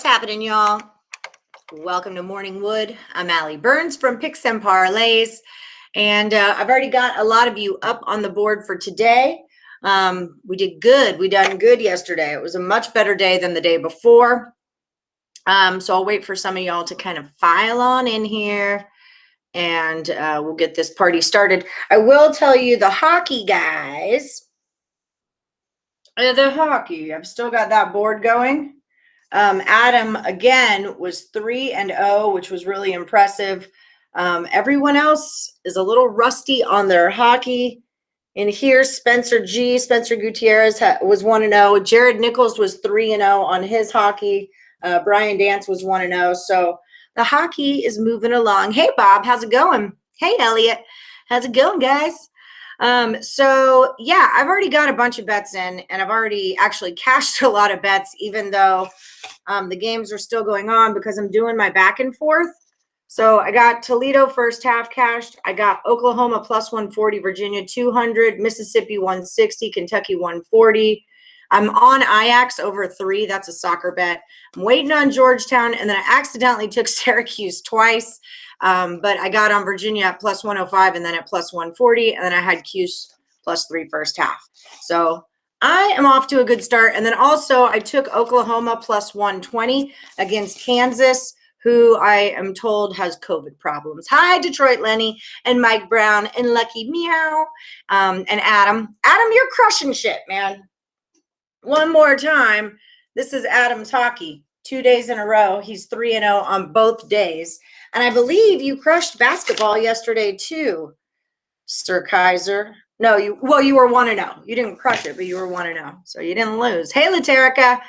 happening, y'all? Welcome to Morning Wood. I'm Allie Burns from Picks and Parlays, and I've already got a lot of you up on the board for today. We did good. We done good yesterday. It was a much better day than the day before. So I'll wait for some of y'all to kind of file on in here, and we'll get this party started. I will tell you the hockey guys. The hockey. I've still got that board going. Adam, again, was 3-0, which was really impressive. Everyone else is a little rusty on their hockey. In here, Spencer Gutierrez was 1-0. Jared Nichols was 3-0 on his hockey. Brian Dance was 1-0. So the hockey is moving along. Hey, Bob, how's it going? Hey, Elliot, how's it going, guys? So yeah, I've already got a bunch of bets in, and I've already actually cashed a lot of bets, even though the games are still going on because I'm doing my back and forth. So I got Toledo first half cashed. I got Oklahoma plus 140, Virginia 200, Mississippi 160, Kentucky 140. I'm on Ajax over 3. That's a soccer bet. I'm waiting on Georgetown, and then I accidentally took Syracuse twice. But I got on Virginia at plus 105 and then at plus 140. And then I had Cuse plus 3 first half. So I am off to a good start. And then also I took Oklahoma plus 120 against Kansas, who I am told has COVID problems. Hi, Detroit Lenny and Mike Brown and Lucky Meow and Adam. Adam, you're crushing shit, man. One more time. This is Adam's hockey. 2 days in a row. He's 3-0 on both days. And I believe you crushed basketball yesterday too, Sir Kaiser. No, you were 1-0. You didn't crush it, but you were 1-0. So you didn't lose. Hey, Laterica.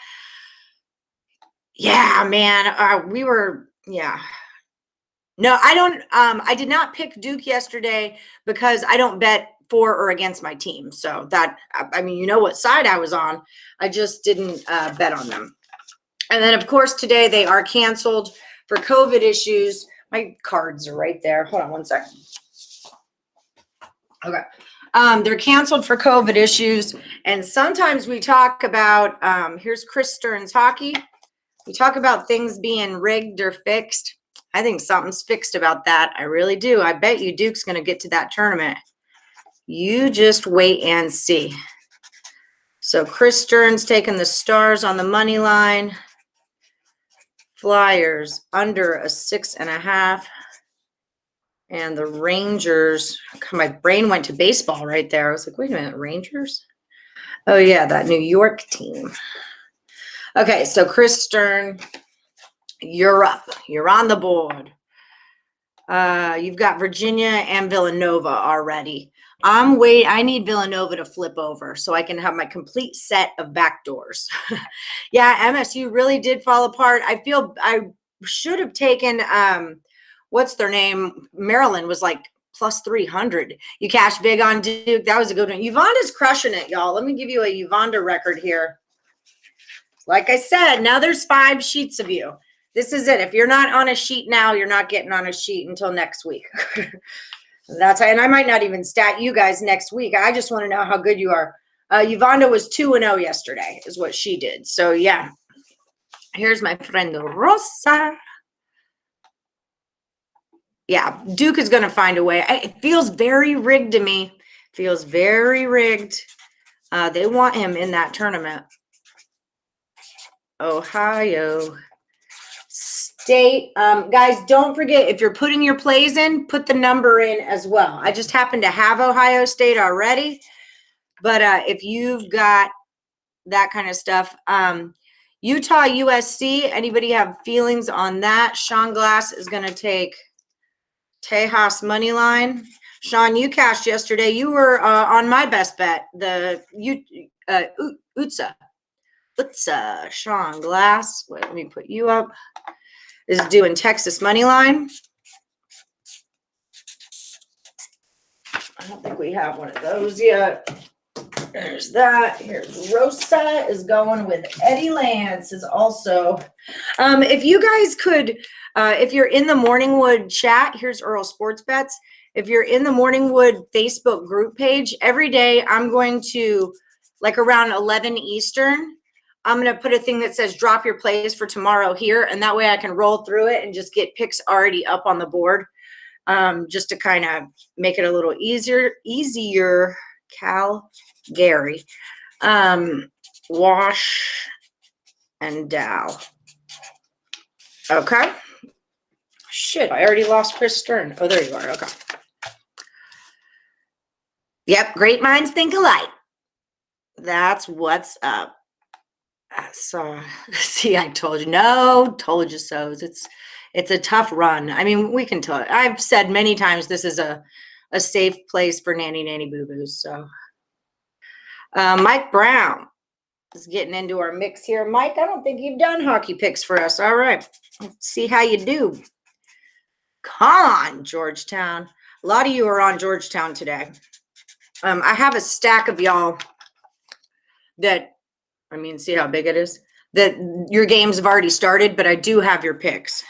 Yeah, man. Yeah. No, I don't. I did not pick Duke yesterday because I don't bet for or against my team. So that, I mean, you know what side I was on. I just didn't bet on them. And then, of course, today they are canceled for COVID issues. My cards are right there. Hold on one second. Okay. They're canceled for COVID issues. And sometimes we talk about, here's Chris Stern's hockey. We talk about things being rigged or fixed. I think something's fixed about that. I really do. I bet you Duke's going to get to that tournament. You just wait and see. So Chris Stern's taking the Stars on the money line. Flyers under a 6.5. And the Rangers, my brain went to baseball right there. I was like, wait a minute, Rangers? Oh, yeah, that New York team. Okay, so Chris Stern, you're up. You're on the board. You've got Virginia and Villanova already. I need Villanova to flip over so I can have my complete set of backdoors. Yeah, MSU really did fall apart. I feel I should have taken, what's their name? Maryland was like plus 300. You cashed big on Duke. That was a good one. Uvanda's crushing it, y'all. Let me give you a Uvanda record here. Like I said, now there's 5 sheets of you. This is it. If you're not on a sheet now, you're not getting on a sheet until next week. And I might not even stat you guys next week. I just want to know how good you are. Uvanda was 2-0 yesterday is what she did. So, yeah. Here's my friend Rosa. Yeah, Duke is going to find a way. It feels very rigged to me. Feels very rigged. They want him in that tournament. Ohio State. Guys, don't forget, if you're putting your plays in, put the number in as well. I just happen to have Ohio State already. But if you've got that kind of stuff, Utah, USC, anybody have feelings on that? Sean Glass is going to take Tejas money line. Sean, you cashed yesterday. You were on my best bet, the Ucla. Sean Glass. Wait, let me put you up. Is doing Texas money line. I don't think we have one of those yet. There's that. Here's Rosa is going with Eddie Lance is also. If you guys could, if you're in the Morningwood chat, here's Earl Sports Bets. If you're in the Morningwood Facebook group page, every day I'm going to, like around 11 Eastern, I'm going to put a thing that says drop your plays for tomorrow here. And that way I can roll through it and just get picks already up on the board. Just to kind of make it a little easier. Cal Gary. Wash and Dow. Okay. Shit, I already lost Chris Stern. Oh, there you are. Okay. Yep, great minds think alike. That's what's up. So, see, I told you. No, told you so. It's a tough run. I mean, we can tell. I've said many times this is a safe place for nanny boo-boos. So, Mike Brown is getting into our mix here. Mike, I don't think you've done hockey picks for us. All right. Let's see how you do. Come on, Georgetown. A lot of you are on Georgetown today. I have a stack of y'all that, I mean, see how big it is? That your games have already started, but I do have your picks.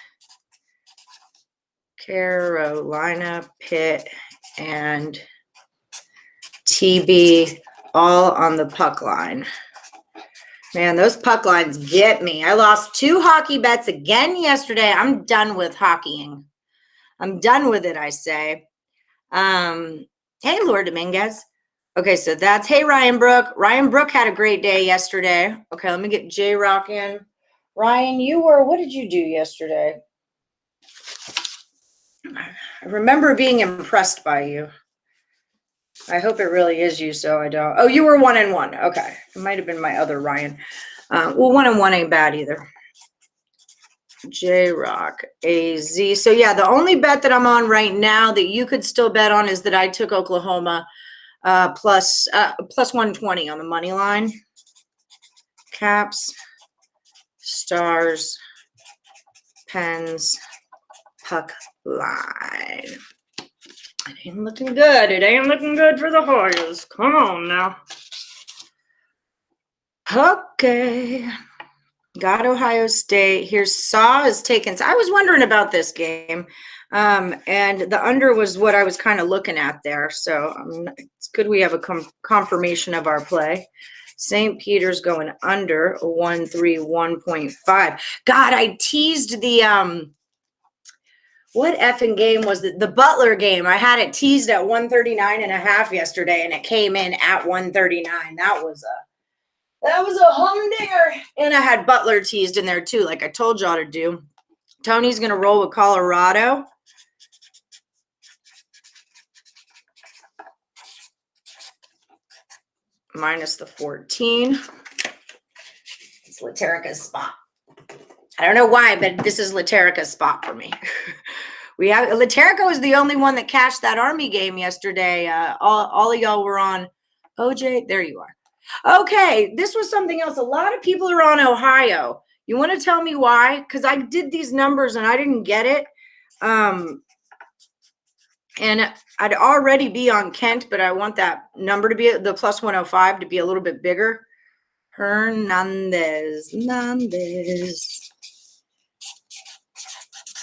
Carolina, Pitt, and TB all on the puck line. Man, those puck lines get me. I lost 2 hockey bets again yesterday. I'm done with hockeying. I'm done with it, I say. Hey, Laura Dominguez. Okay, so that's, hey, Ryan Brook. Ryan Brook had a great day yesterday. Okay, let me get J-Rock in. Ryan, what did you do yesterday? I remember being impressed by you. I hope it really is you, so I don't. Oh, you were 1-1. Okay, it might have been my other Ryan. Well, 1-1 ain't bad either. J-Rock, AZ. So, yeah, the only bet that I'm on right now that you could still bet on is that I took Oklahoma plus 120 on the money line. Caps, Stars, Pens, puck line. It ain't looking good. It ain't looking good for the Hoyas. Come on now. Okay. Got Ohio State. Here's Saw is taken. I was wondering about this game. And the under was what I was kind of looking at there. So it's good we have a confirmation of our play. St. Peter's going under 131.5. God, I teased the what effing game was it? The Butler game. I had it teased at 139.5 yesterday, and it came in at 139. That was a humdinger. And I had Butler teased in there too, like I told y'all to do. Tony's going to roll with Colorado. Minus the 14. It's Laterica's spot. I don't know why, but this is Laterica's spot for me. Laterica was the only one that cashed that Army game yesterday. All of y'all were on OJ. There you are. Okay, this was something else. A lot of people are on Ohio. You want to tell me why? Because I did these numbers and I didn't get it. And I'd already be on Kent, but I want that number to be the plus 105 to be a little bit bigger. Hernandez.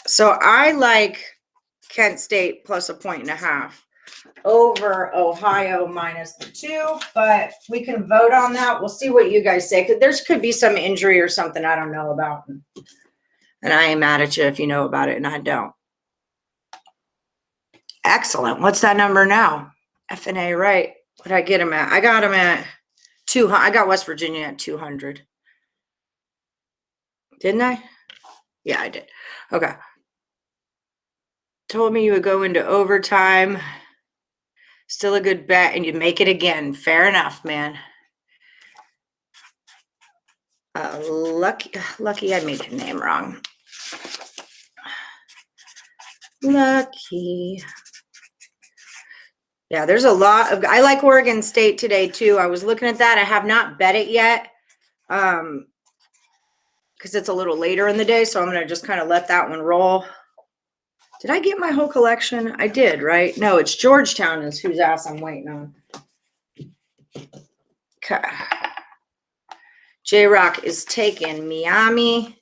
So I like Kent State plus 1.5 over Ohio minus the 2, but we can vote on that. We'll see what you guys say. There could be some injury or something I don't know about. And I ain't mad at you if you know about it and I don't. Excellent. What's that number now? FNA, right. What did I get him at? I got him at 200. I got West Virginia at 200. Didn't I? Yeah, I did. Okay. Told me you would go into overtime. Still a good bet, and you'd make it again. Fair enough, man. Lucky I made your name wrong. Lucky. Yeah, there's a lot of, I like Oregon State today too. I was looking at that. I have not bet it yet. Because it's a little later in the day, so I'm going to just kind of let that one roll. Did I get my whole collection? I did, right? No, it's Georgetown is whose ass I'm waiting on. Okay. J-Rock is taking Miami.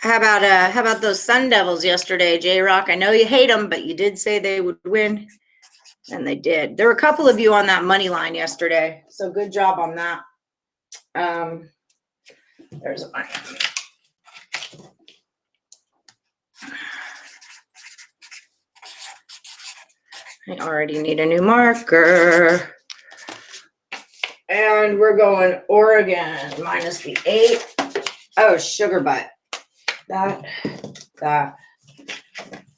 How about those Sun Devils yesterday, J-Rock? I know you hate them, but you did say they would win. And they did. There were a couple of you on that money line yesterday. So good job on that. There's a money. I already need a new marker. And we're going Oregon minus the 8. Oh, sugar butt. That.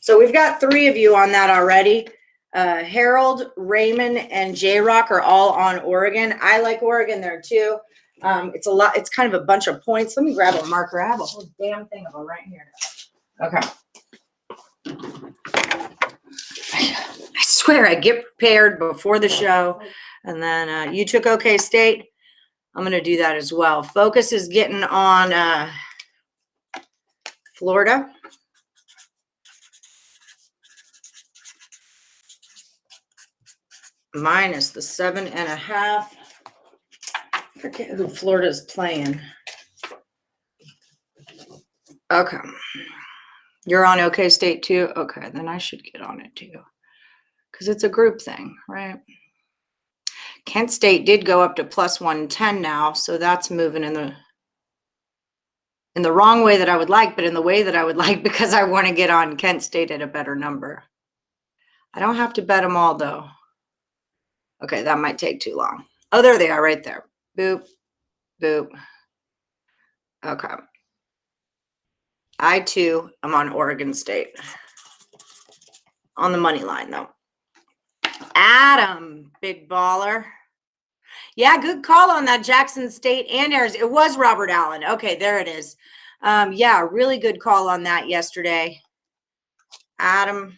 So we've got 3 of you on that already. Harold, Raymond, and J-Rock are all on Oregon. I like Oregon there too. It's a lot. It's kind of a bunch of points. Let me grab a marker. I have a whole damn thing of them right here. Okay. I swear I get prepared before the show. And then you took OK State. I'm going to do that as well. Focus is getting on Florida. Minus the 7.5. Forget who Florida's playing. Okay. You're on OK State too? Okay, then I should get on it too. Because it's a group thing, right? Kent State did go up to plus 110 now, so that's moving in the wrong way that I would like, but in the way that I would like because I want to get on Kent State at a better number. I don't have to bet them all though. Okay, that might take too long. Oh, there they are right there. Boop, boop. Okay. I too am on Oregon State. On the money line though. Adam, big baller. Yeah, good call on that Jackson State and Arizona. It was Robert Allen. Okay, there it is. Yeah, really good call on that yesterday. Adam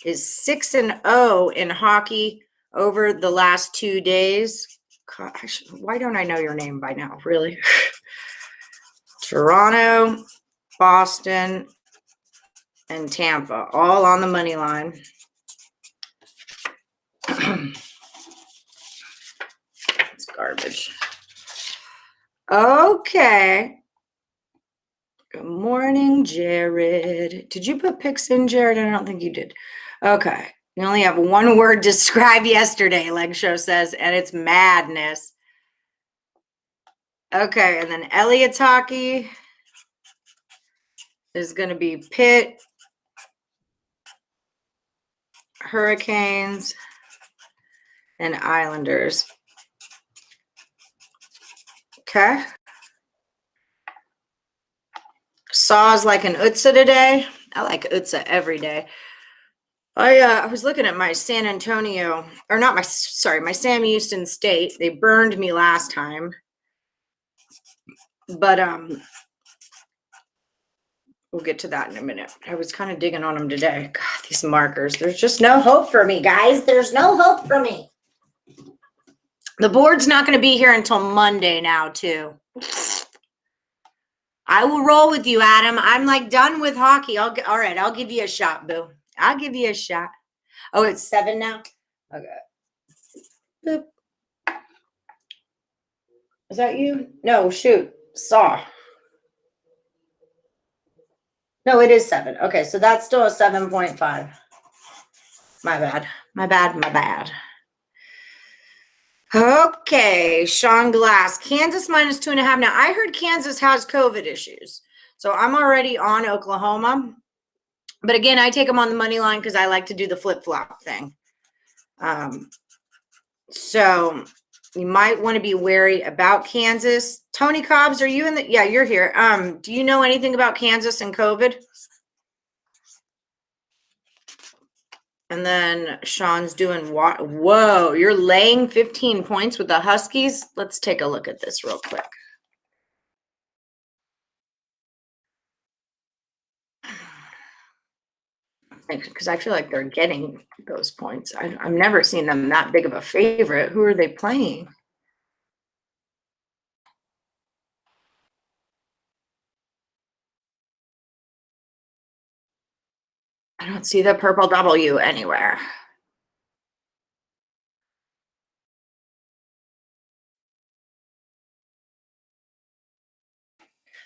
is 6-0 in hockey over the last 2 days. Gosh, why don't I know your name by now? Really? Toronto, Boston, and Tampa, all on the money line. It's garbage. Okay. Good morning, Jared. Did you put pics in, Jared? I don't think you did. Okay. You only have one word to describe yesterday, Leg Show says, and it's madness. Okay, and then Elliot's hockey is going to be Pitt, Hurricanes, and Islanders. Okay. Saw's like an Utsa today. I like Utsa every day. I was looking at my San Antonio, or not my Sam Houston State. They burned me last time. But we'll get to that in a minute. I was kind of digging on them today. God, these markers. There's just no hope for me, guys. There's no hope for me. The board's not going to be here until Monday now, too. I will roll with you, Adam. I'm like done with hockey. All right, I'll give you a shot, boo. I'll give you a shot. Oh, it's 7 now? Okay. Boop. Is that you? No, shoot. Saw. No, it is 7. Okay, so that's still a 7.5. My bad. My bad. Okay, Sean Glass. Kansas minus 2.5. Now, I heard Kansas has COVID issues. So I'm already on Oklahoma. But again, I take them on the money line because I like to do the flip-flop thing. So you might want to be wary about Kansas. Tony Cobbs, are you in the? Yeah, you're here. Do you know anything about Kansas and COVID? And then Sean's doing what? Whoa, you're laying 15 points with the Huskies? Let's take a look at this real quick. Because I feel like they're getting those points. I've never seen them that big of a favorite. Who are they playing? I don't see the purple W anywhere.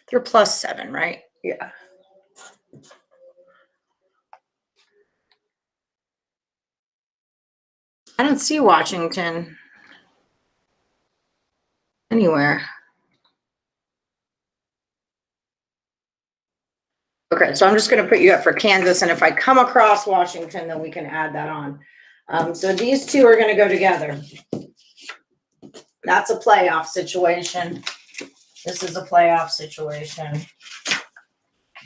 They're plus 7, right? Yeah. I don't see Washington anywhere. Okay, so I'm just going to put you up for Kansas, and if I come across Washington, then we can add that on. So these two are going to go together. That's a playoff situation. This is a playoff situation.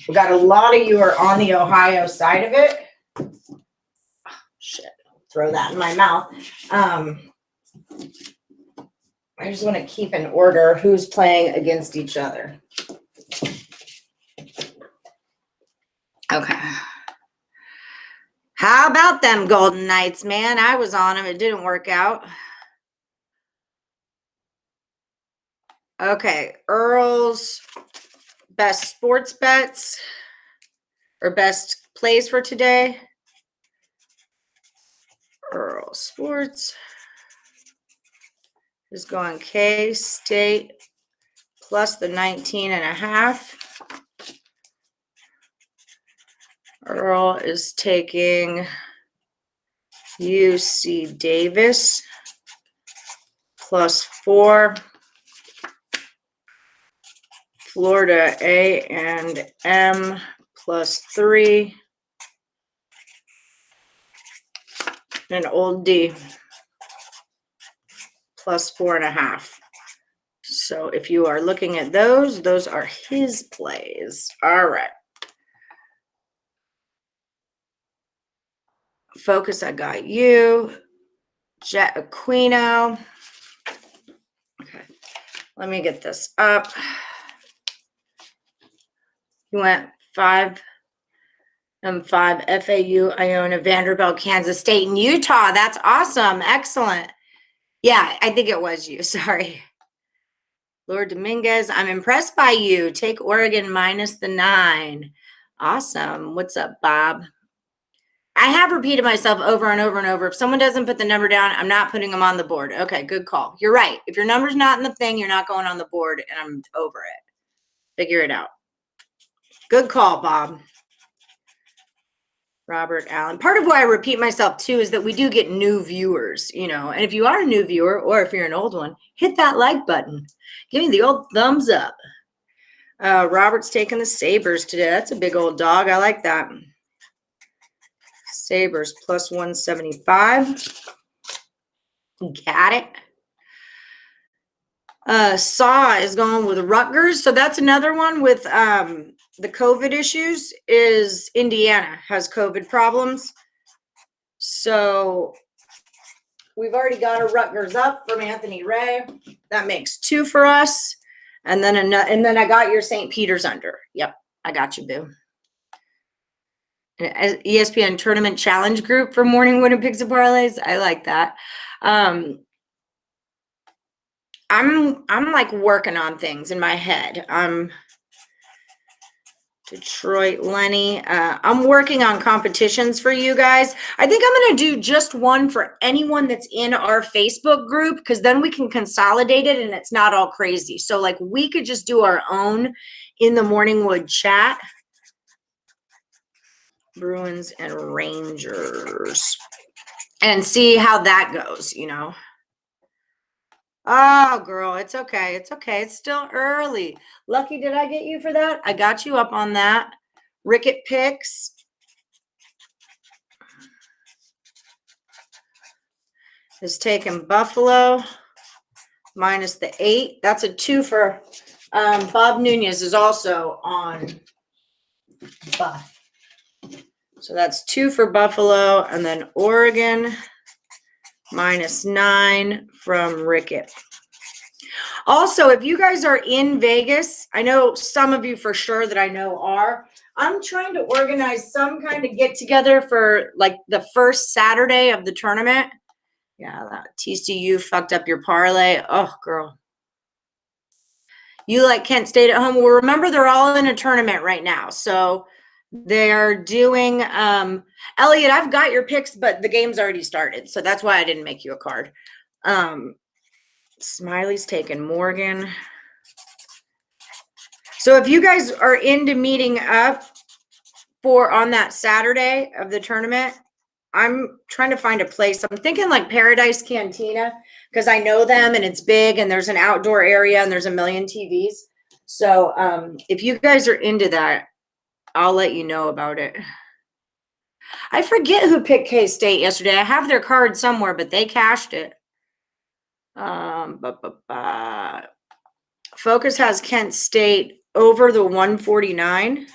We got a lot of you are on the Ohio side of it. Oh, shit, throw that in my mouth. I just want to keep in order who's playing against each other. Okay. How about them Golden Knights, man? I was on them. It didn't work out. Okay. Earl's best sports bets or best plays for today. Earl Sports is going K-State plus the 19.5. Earl is taking UC Davis plus 4. Florida A&M plus 3. And Old D plus 4.5. So if you are looking at those are his plays. All right. Focus, I got you. Jet Aquino. Okay, let me get this up. You went 5 and 5. FAU, Iona, Vanderbilt, Kansas State, and Utah. That's awesome. Excellent. Yeah, I think it was you. Sorry. Lord Dominguez, I'm impressed by you. Take Oregon minus the 9. Awesome. What's up, Bob? I have repeated myself over and over and over. If someone doesn't put the number down, I'm not putting them on the board. Okay, good call. You're right. If your number's not in the thing, you're not going on the board, and I'm over it. Figure it out. Good call, Bob. Robert Allen. Part of why I repeat myself, too, is that we do get new viewers, you know. And if you are a new viewer or if you're an old one, hit that like button. Give me the old thumbs up. Robert's taking the Sabres today. That's a big old dog. I like that. Sabres plus 175. Got it. Saw is going with Rutgers. So that's another one with the COVID issues is Indiana has COVID problems. So we've already got a Rutgers up from Anthony Ray. That makes 2 for us. And then I got your St. Peter's under. Yep, I got you, boo. ESPN Tournament Challenge Group for Morning Winning Picks and Parlays. I like that. I'm like working on things in my head. Detroit Lenny. I'm working on competitions for you guys. I think I'm going to do just one for anyone that's in our Facebook group because then we can consolidate it and it's not all crazy. So like we could just do our own in the Morningwood chat. Bruins and Rangers. And see how that goes, you know. Oh, girl, it's okay. It's okay. It's still early. Lucky, did I get you for that? I got you up on that. Ricket picks. Is taking Buffalo minus the 8. That's a 2 for Bob Nunez is also on Buff. So that's 2 for Buffalo, and then Oregon minus 9 from Ricket. Also, if you guys are in Vegas, I know some of you for sure that I know are. I'm trying to organize some kind of get together for like the first Saturday of the tournament. Yeah, that TCU fucked up your parlay. Oh, girl. You like Kent State at home. Well, remember they're all in a tournament right now. So they're doing Elliot, I've got your picks, but the game's already started. So that's why I didn't make you a card. Smiley's taking Morgan. So if you guys are into meeting up for on that Saturday of the tournament, I'm trying to find a place. I'm thinking like Paradise Cantina because I know them and it's big and there's an outdoor area and there's a million TVs. So if you guys are into that, I'll let you know about it. I forget who picked K-State yesterday. I have their card somewhere, but they cashed it. Focus has Kent State over the 149.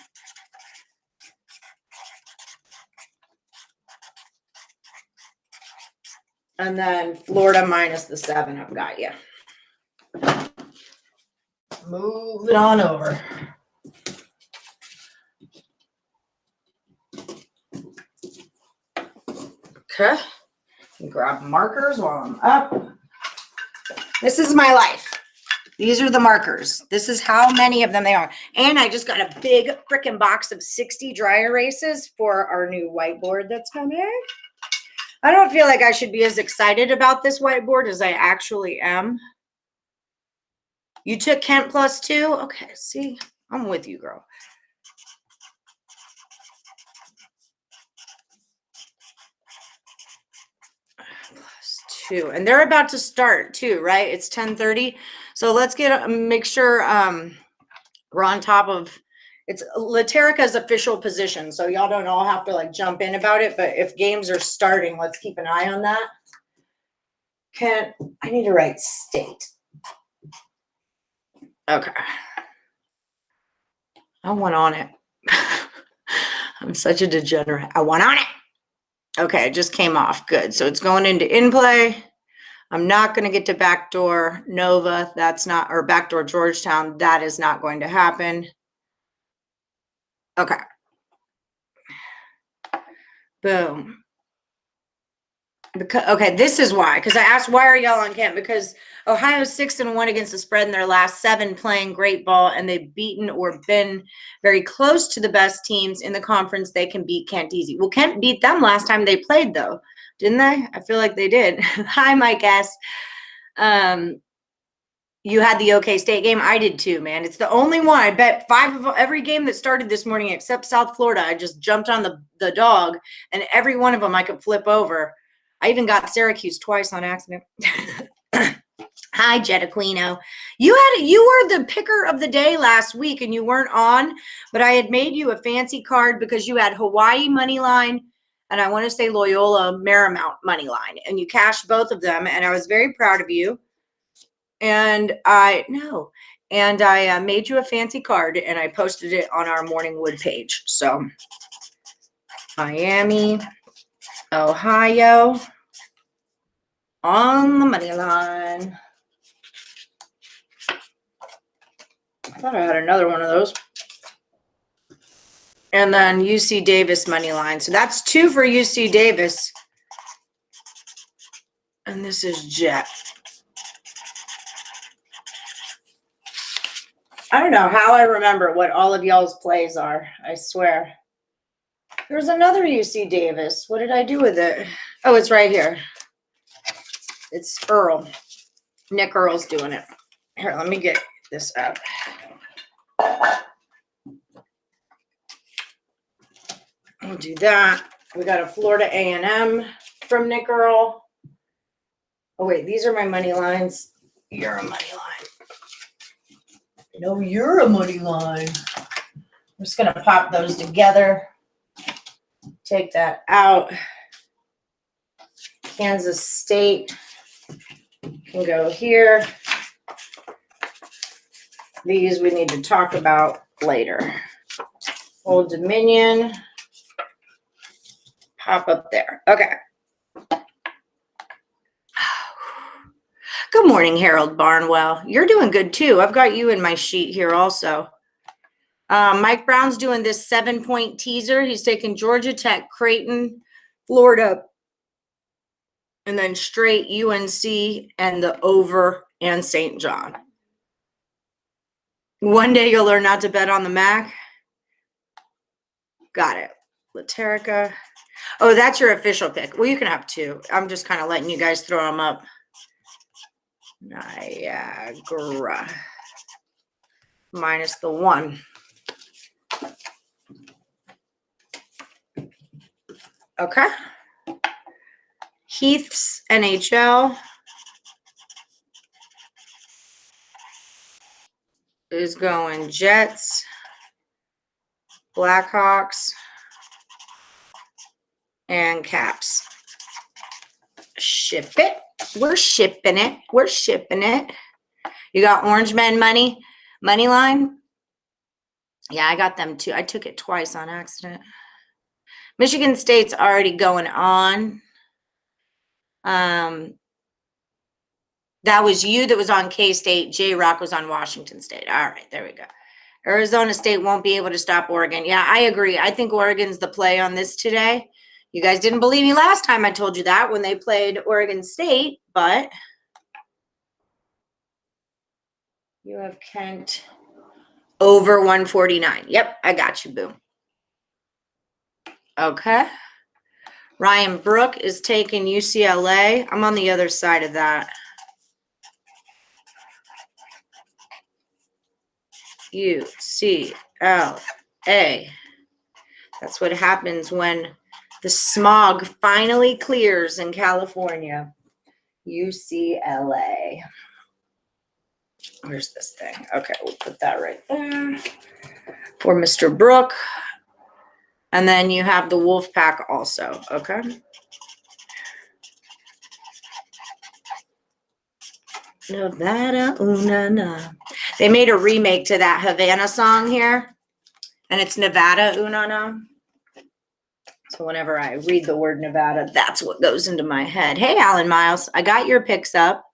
And then Florida minus the 7. I've got you. Move it on over. Okay. Grab markers while I'm up. This is my life. These are the markers. This is how many of them they are. And I just got a big freaking box of 60 dry erases for our new whiteboard that's coming. I don't feel like I should be as excited about this whiteboard as I actually am. You took Kent +2? Okay, see, I'm with you, girl. +2. And they're about to start too, right? It's 10:30. So let's make sure we're on top of it's Laterica's official position. So y'all don't all have to like jump in about it. But if games are starting, let's keep an eye on that. I need to write state. Okay. I went on it. I'm such a degenerate. I went on it. Okay, it just came off. Good. So it's going into in play. I'm not going to get to backdoor Nova. That's not, or backdoor Georgetown. That is not going to happen. Okay. Boom. Okay, this is why. Because I asked, why are y'all on Kent? Because Ohio's 6-1 against the spread in their last 7, playing great ball, and they've beaten or been very close to the best teams in the conference. They can beat Kent easy. Well, Kent beat them last time they played, though, didn't they? I feel like they did. Hi, Mike S. You had the OK State game. I did too, man. It's the only one. I bet 5 of every game that started this morning except South Florida. I just jumped on the dog, and every one of them I could flip over. I even got Syracuse twice on accident. Hi, Jetta Aquino. You were the picker of the day last week, and you weren't on, but I had made you a fancy card because you had Hawaii money line, and I want to say Loyola Marymount money line, and you cashed both of them, and I was very proud of you. And I made you a fancy card, and I posted it on our Morningwood page. So Miami, Ohio on the money line. I thought I had another one of those. And then UC Davis money line. So that's 2 for UC Davis. And this is Jet. I don't know how I remember what all of y'all's plays are. I swear. There's another UC Davis. What did I do with it? Oh, it's right here. It's Earl. Nick Earl's doing it. Here, let me get this up. I'll do that. We got a Florida A&M from Nick Earl. Oh, wait, these are my money lines. You're a money line. No, you're a money line. I'm just going to pop those together. Take that out. Kansas State can go here. These we need to talk about later. Old Dominion. Pop up there. Okay. Good morning, Harold Barnwell. You're doing good too. I've got you in my sheet here also. Mike Brown's doing this 7-point teaser. He's taking Georgia Tech, Creighton, Florida, and then straight UNC and the over and St. John. One day you'll learn not to bet on the MAC. Got it. Laterica. Oh, that's your official pick. Well, you can have 2. I'm just kind of letting you guys throw them up. Niagara. Minus the 1. Okay. Heath's NHL is going Jets, Blackhawks, and Caps. Ship it. We're shipping it. We're shipping it. You got Orange Men money line? Yeah, I got them too. I took it twice on accident. Michigan State's already going on. That was you that was on K-State. J-Rock was on Washington State. All right, there we go. Arizona State won't be able to stop Oregon. Yeah, I agree. I think Oregon's the play on this today. You guys didn't believe me last time I told you that when they played Oregon State, but you have Kent over 149. Yep, I got you, boo. Okay. Ryan Brook is taking UCLA. I'm on the other side of that. UCLA. That's what happens when the smog finally clears in California. UCLA. Where's this thing? Okay, we'll put that right there for Mr. Brook. And then you have the Wolfpack also, okay? Nevada, ooh, na, na. They made a remake to that Havana song here, and it's Nevada, ooh, na, na. So whenever I read the word Nevada, that's what goes into my head. Hey, Alan Miles, I got your picks up.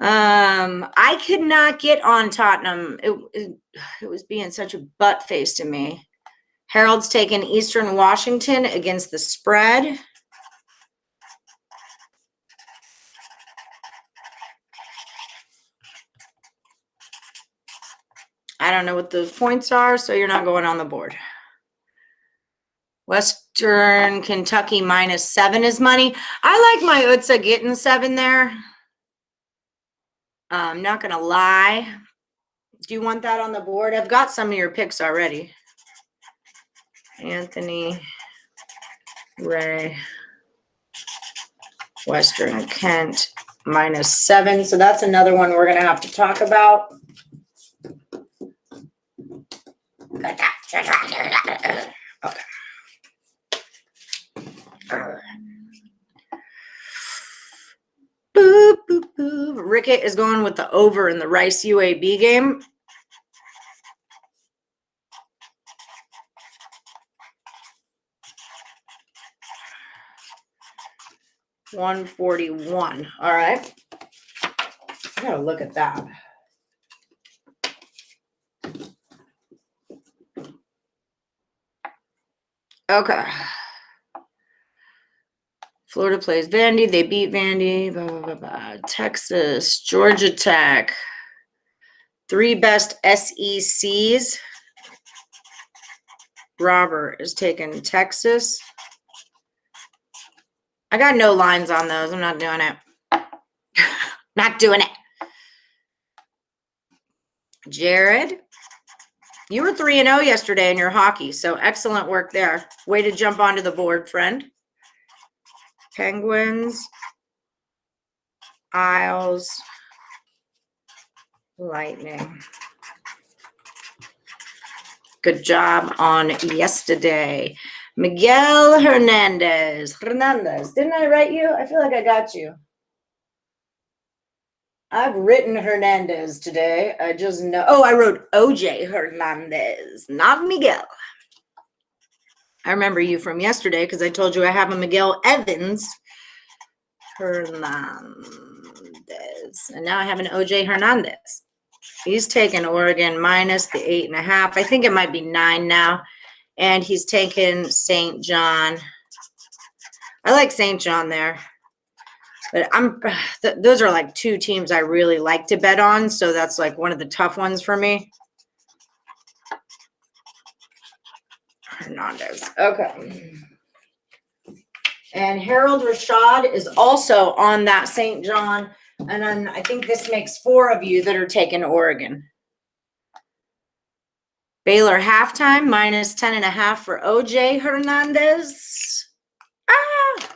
I could not get on Tottenham. It was being such a butt face to me. Harold's taking Eastern Washington against the spread. I don't know what those points are, so you're not going on the board. Western Kentucky -7 is money. I like my Ucla getting 7 there. I'm not going to lie. Do you want that on the board? I've got some of your picks already. Anthony, Ray, Western Kent -7. So that's another one we're going to have to talk about. Okay. Boop, boop, boop. Rickett is going with the over in the Rice UAB game. $141. All right. I gotta look at that. Okay. Florida plays Vandy. They beat Vandy. Blah, blah, blah, blah. Texas, Georgia Tech. 3 best SECs. Robert is taking Texas. I got no lines on those. I'm not doing it. Not doing it. Jared, you were 3-0 yesterday in your hockey, so excellent work there. Way to jump onto the board, friend. Penguins, Isles, Lightning. Good job on yesterday. Miguel Hernandez. Didn't I write you? I feel like I got you. I've written Hernandez today. I just know. Oh, I wrote OJ Hernandez, not Miguel. I remember you from yesterday because I told you I have a Miguel Evans Hernandez. And now I have an OJ Hernandez. He's taking Oregon minus the 8.5. I think it might be 9 now. And he's taking St. John. I like St. John there. But those are like 2 teams I really like to bet on. So that's like one of the tough ones for me. Hernandez. Okay. And Harold Rashad is also on that St. John. And then I think this makes 4 of you that are taking Oregon. Baylor halftime minus 10.5 for OJ Hernandez. Ah!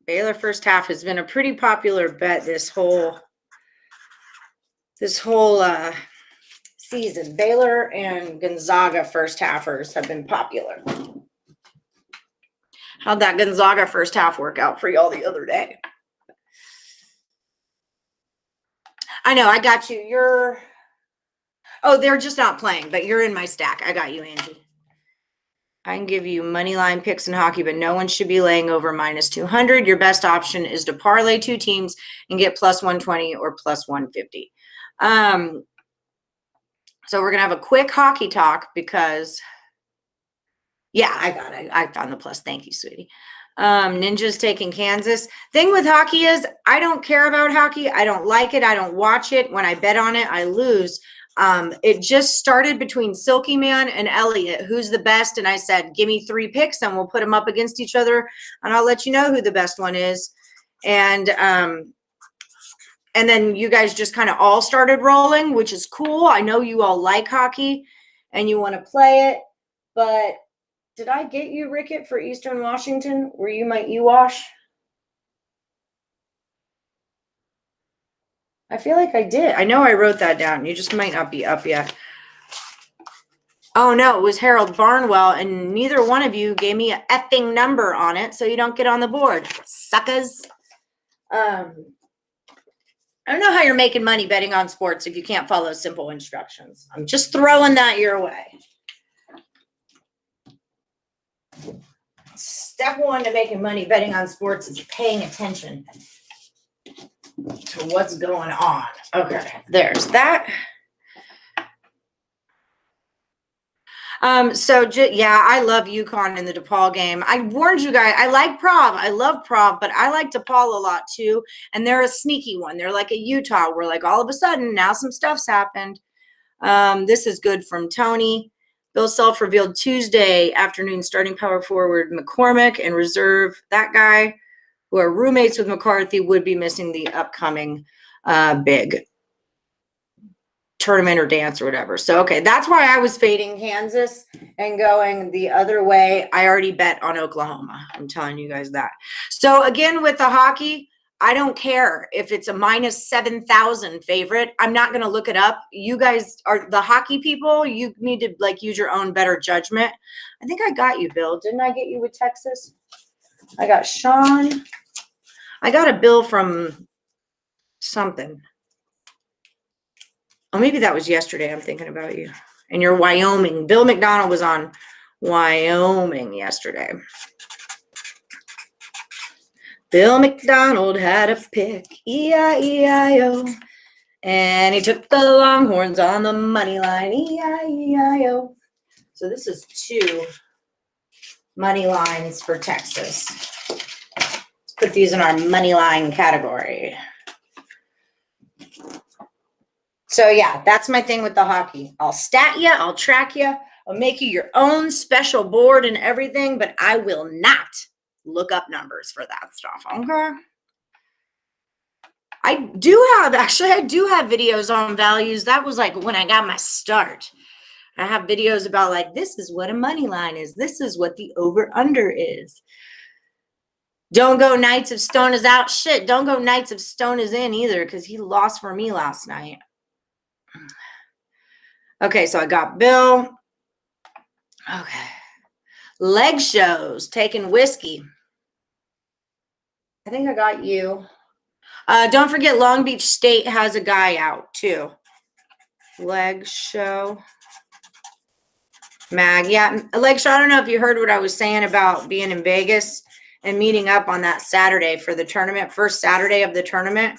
Baylor first half has been a pretty popular bet this whole season. Baylor and Gonzaga first halfers have been popular. How'd that Gonzaga first half work out for y'all the other day? I know, I got you. They're just not playing, but you're in my stack. I got you, Angie. I can give you money line picks in hockey, but no one should be laying over minus 200. Your best option is to parlay two teams and get plus 120 or plus 150. So we're going to have a quick hockey talk because, yeah, I found the plus. Thank you, sweetie. Ninja's taking Kansas. Thing with hockey is I don't care about hockey. I don't like it. I don't watch it. When I bet on it, I lose. It just started between Silky Man and Elliot. Who's the best? And I said, give me 3 picks and we'll put them up against each other and I'll let you know who the best one is. And then you guys just kind of all started rolling, which is cool. I know you all like hockey and you want to play it, but did I get you, Rickett, for Eastern Washington? Were you my E-Wash? I feel like I did. I know I wrote that down. You just might not be up yet. Oh, no, it was Harold Barnwell, and neither one of you gave me an effing number on it, so you don't get on the board. Suckers. I don't know how you're making money betting on sports if you can't follow simple instructions. I'm just throwing that your way. Step 1 to making money betting on sports is paying attention to what's going on. Okay, there's that. Yeah, I love UConn in the DePaul game. I warned you guys, I like Prov. I love Prov, but I like DePaul a lot too. And they're a sneaky one. They're like a Utah where like all of a sudden now some stuff's happened. This is good from Tony. Bill Self revealed Tuesday afternoon starting power forward McCormick and reserve that guy who are roommates with McCarthy would be missing the upcoming big tournament or dance or whatever. So, okay, that's why I was fading Kansas and going the other way. I already bet on Oklahoma. I'm telling you guys that. So, again, with the hockey, I don't care if it's a minus 7,000 favorite. I'm not going to look it up. You guys are the hockey people. You need to like use your own better judgment. I think I got you, Bill. Didn't I get you with Texas? I got Sean. I got a bill from something. Oh, maybe that was yesterday. I'm thinking about you. And you're Wyoming. Bill McDonald was on Wyoming yesterday. Bill McDonald had a pick, E-I-E-I-O. And he took the Longhorns on the money line, E-I-E-I-O. So this is 2 money lines for Texas. Let's put these in our money line category. So, yeah, that's my thing with the hockey. I'll stat you. I'll track you. I'll make you your own special board and everything, but I will not look up numbers for that stuff, okay? I do have videos on values. That was like when I got my start. I have videos about like, this is what a money line is. This is what the over-under is. Don't go Knights of Stone is out. Shit, don't go Knights of Stone is in either because he lost for me last night. Okay, so I got Bill. Okay. Leg shows, taking whiskey. I think I got you. Don't forget Long Beach State has a guy out too. Leg show. Mag, yeah, leg show. I don't know if you heard what I was saying about being in Vegas and meeting up on that Saturday for the tournament, first Saturday of the tournament.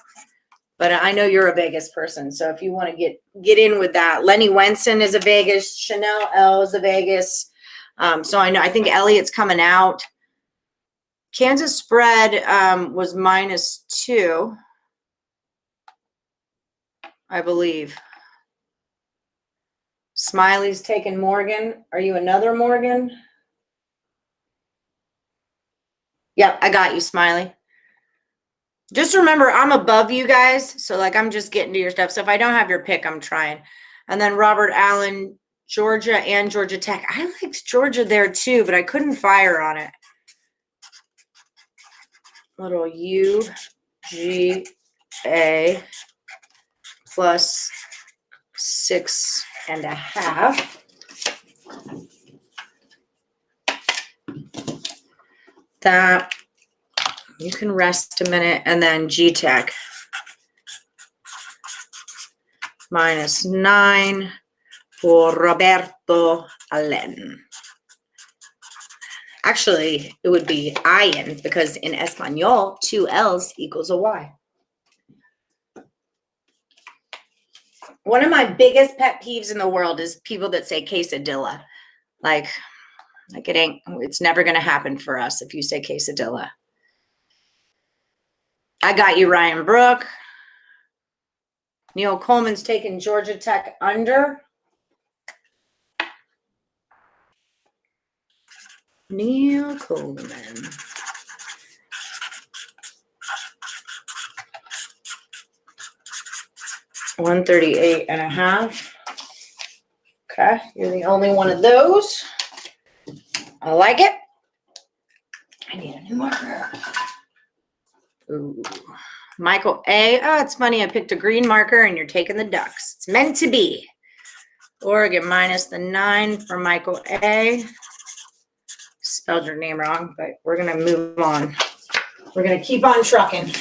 But I know you're a Vegas person, so if you want to get in with that, Lenny Wenson is a Vegas, Chanel L is a Vegas. So I think Elliott's coming out. Kansas spread was -2, I believe. Smiley's taking Morgan. Are you another Morgan? Yep, I got you, Smiley. Just remember, I'm above you guys, so like I'm just getting to your stuff. So if I don't have your pick, I'm trying. And then Robert Allen, Georgia and Georgia Tech. I liked Georgia there too, but I couldn't fire on it. little UGA plus 6.5. That you can rest a minute, and then G-Tech -9 for Roberto Allen. Actually, it would be Ian because in Espanol, 2 L's equals a Y. One of my biggest pet peeves in the world is people that say quesadilla. Like it's never going to happen for us if you say quesadilla. I got you, Ryan Brook. Neil Coleman's taking Georgia Tech under. Neil Coleman. $138.5. Okay, you're the only one of those. I like it. I need a new marker. Ooh. Michael A. Oh, it's funny. I picked a green marker and you're taking the Ducks. It's meant to be. Oregon -9 for Michael A. Spelled your name wrong, but we're going to move on. We're going to keep on trucking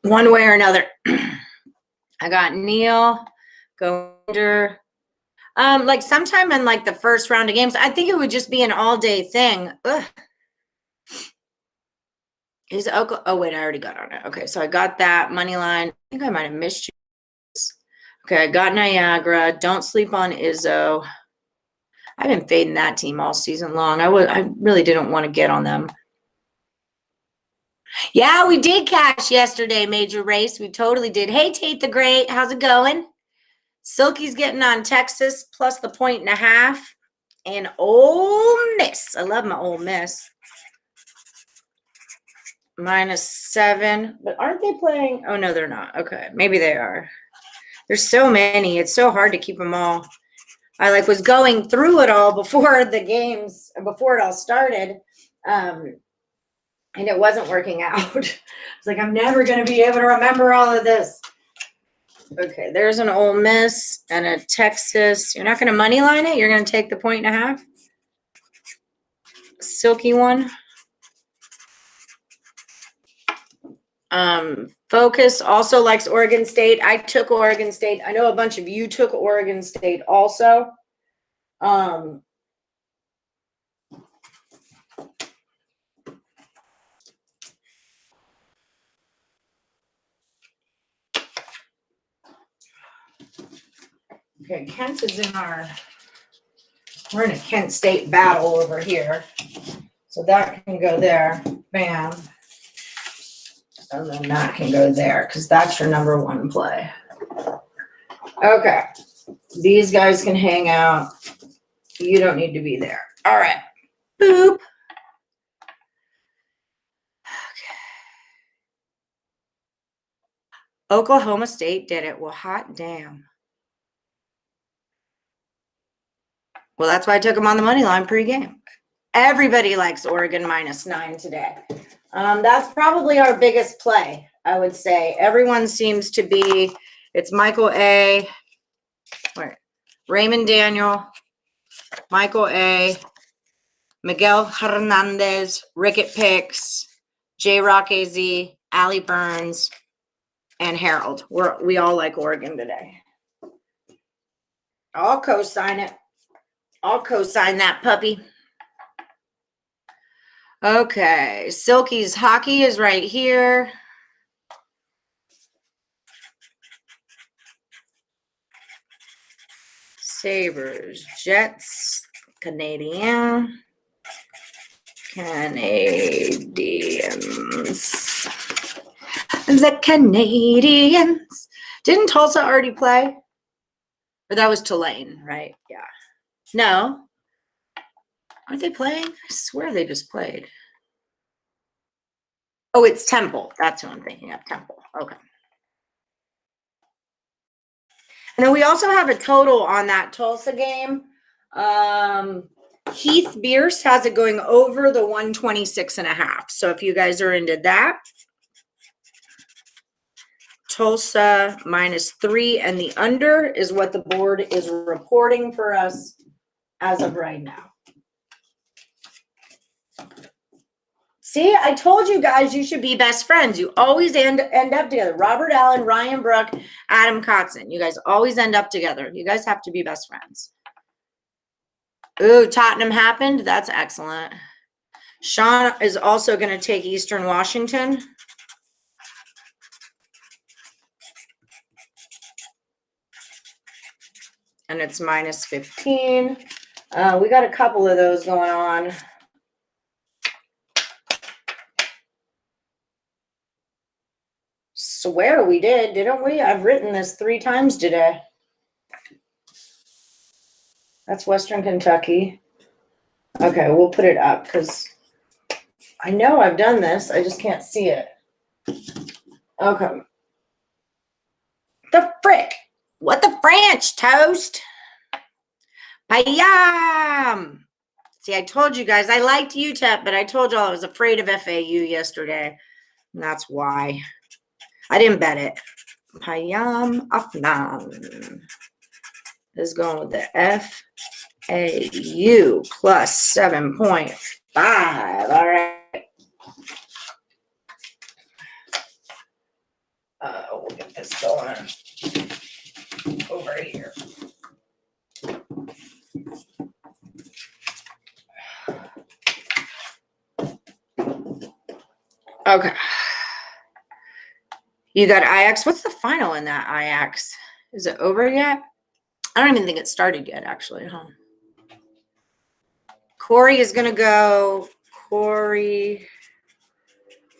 one way or another. I got Neil go under. Like sometime in like the first round of games, I think it would just be an all-day thing. Ugh. Is Ucla? Oh wait, I already got on it. Okay, so I got that money line. I think I might have missed you. Okay, I got Niagara. Don't sleep on Izzo. I've been fading that team all season long. I really didn't want to get on them. Yeah, we did cash yesterday, Major Race. We totally did. Hey, Tate the Great, how's it going? Silky's getting on Texas plus the 1.5. And Ole Miss. I love my Ole Miss. -7. But aren't they playing? Oh, no, they're not. Okay, maybe they are. There's so many. It's so hard to keep them all. I was going through it all before the games, before it all started. And it wasn't working out. It's like, I'm never going to be able to remember all of this. Okay, there's an Ole Miss and a Texas. You're not going to money line it? You're going to take the 1.5? Silky one. Focus also likes Oregon State. I took Oregon State. I know a bunch of you took Oregon State also. Okay, Kent is we're in a Kent State battle over here. So that can go there. Bam. And then that can go there because that's your number 1 play. Okay. These guys can hang out. You don't need to be there. All right. Boop. Okay. Oklahoma State did it. Well, hot damn. Well, that's why I took them on the money line pregame. Everybody likes Oregon -9 today. That's probably our biggest play, I would say. Everyone seems to be, it's Michael A. Raymond Daniel, Michael A., Miguel Hernandez, Rickett Picks, J-Rock AZ, Allie Burns, and Harold. We all like Oregon today. I'll co-sign it. I'll co-sign that puppy. Okay, Silky's hockey is right here. Sabres, Jets, Canadians. The Canadians. Didn't Tulsa already play? Or that was Tulane, right? Yeah. No. Aren't they playing? I swear they just played. Oh, it's Temple. That's what I'm thinking of. Temple. Okay. And then we also have a total on that Tulsa game. Heath Bierce has it going over the 126.5. So if you guys are into that, Tulsa -3 and the under is what the board is reporting for us as of right now. See, I told you guys you should be best friends. You always end up together. Robert Allen, Ryan Brook, Adam Kotzen. You guys always end up together. You guys have to be best friends. Ooh, Tottenham happened. That's excellent. Sean is also going to take Eastern Washington. And it's -15. We got a couple of those going on. Swear we did, didn't we? I've written this 3 times today. That's Western Kentucky. Okay, we'll put it up because I know I've done this. I just can't see it. Okay. The frick? What the French toast? Payam. See, I told you guys I liked UTEP, but I told y'all I was afraid of FAU yesterday. And that's why. I didn't bet it. Payam Afnan is going with the FAU plus 7.5. All right. We'll get this going over here. Okay. You got IX. What's the final in that IX? Is it over yet? I don't even think it started yet, actually, huh? Corey is going to go. Corey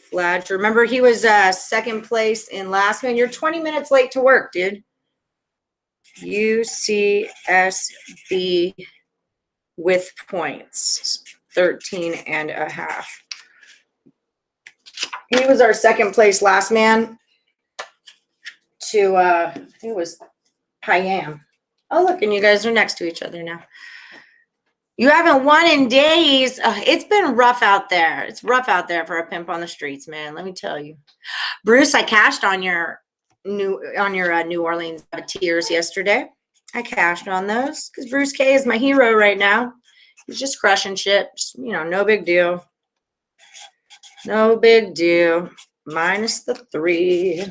Fladge. Remember, he was second place in last one. You're 20 minutes late to work, dude. UCSB with points. 13.5. He was our second place last man to, I think it was Payam. Oh, look, and you guys are next to each other now. You haven't won in days. It's been rough out there. It's rough out there for a pimp on the streets, man. Let me tell you. Bruce, I cashed on your New Orleans Tears yesterday. I cashed on those because Bruce K is my hero right now. He's just crushing shit. Just, no big deal. No big deal. -3.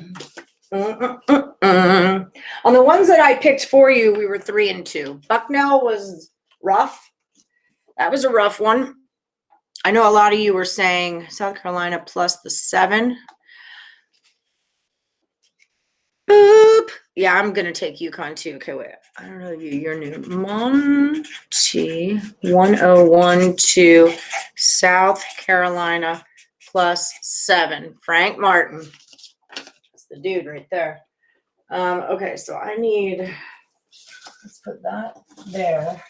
On the ones that I picked for you, we were 3 and 2. Bucknell was rough. That was a rough one. I know a lot of you were saying South Carolina plus the 7. Boop. Yeah, I'm going to take UConn too. Okay, wait. I don't know you. You're new. Monty 1012 South Carolina plus 7. Frank Martin. That's the dude right there. Okay, so I need, let's put that there.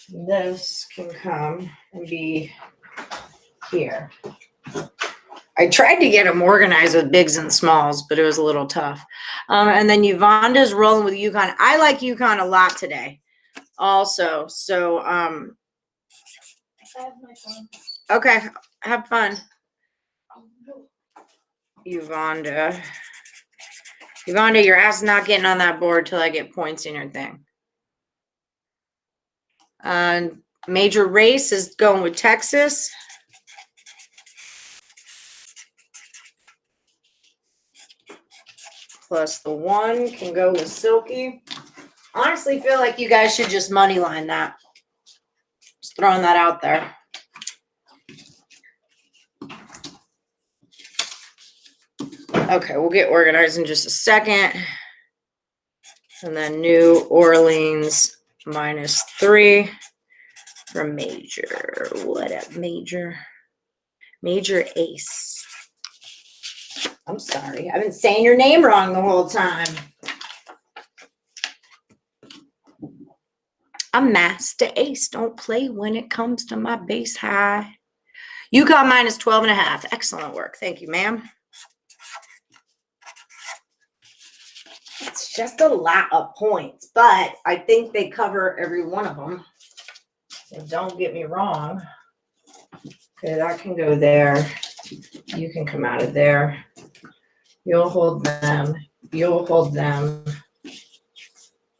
This can come and be here. I tried to get them organized with bigs and smalls, but it was a little tough. And then Yvonne's rolling with UConn. I like UConn a lot today also. So, okay, have fun. Yvonne, your ass is not getting on that board till I get points in your thing. Major race is going with Texas. Plus the 1 can go with Silky. Honestly, feel like you guys should just money line that. Just throwing that out there. Okay, we'll get organized in just a second. And then New Orleans -3 from Major. What up, Major? Major Ace. I'm sorry. I've been saying your name wrong the whole time. I'm Master Ace. Don't play when it comes to my base high. UConn -12.5. Excellent work. Thank you, ma'am. It's just a lot of points, but I think they cover every one of them. So don't get me wrong. Okay, that can go there. You can come out of there. You'll hold them. You'll hold them.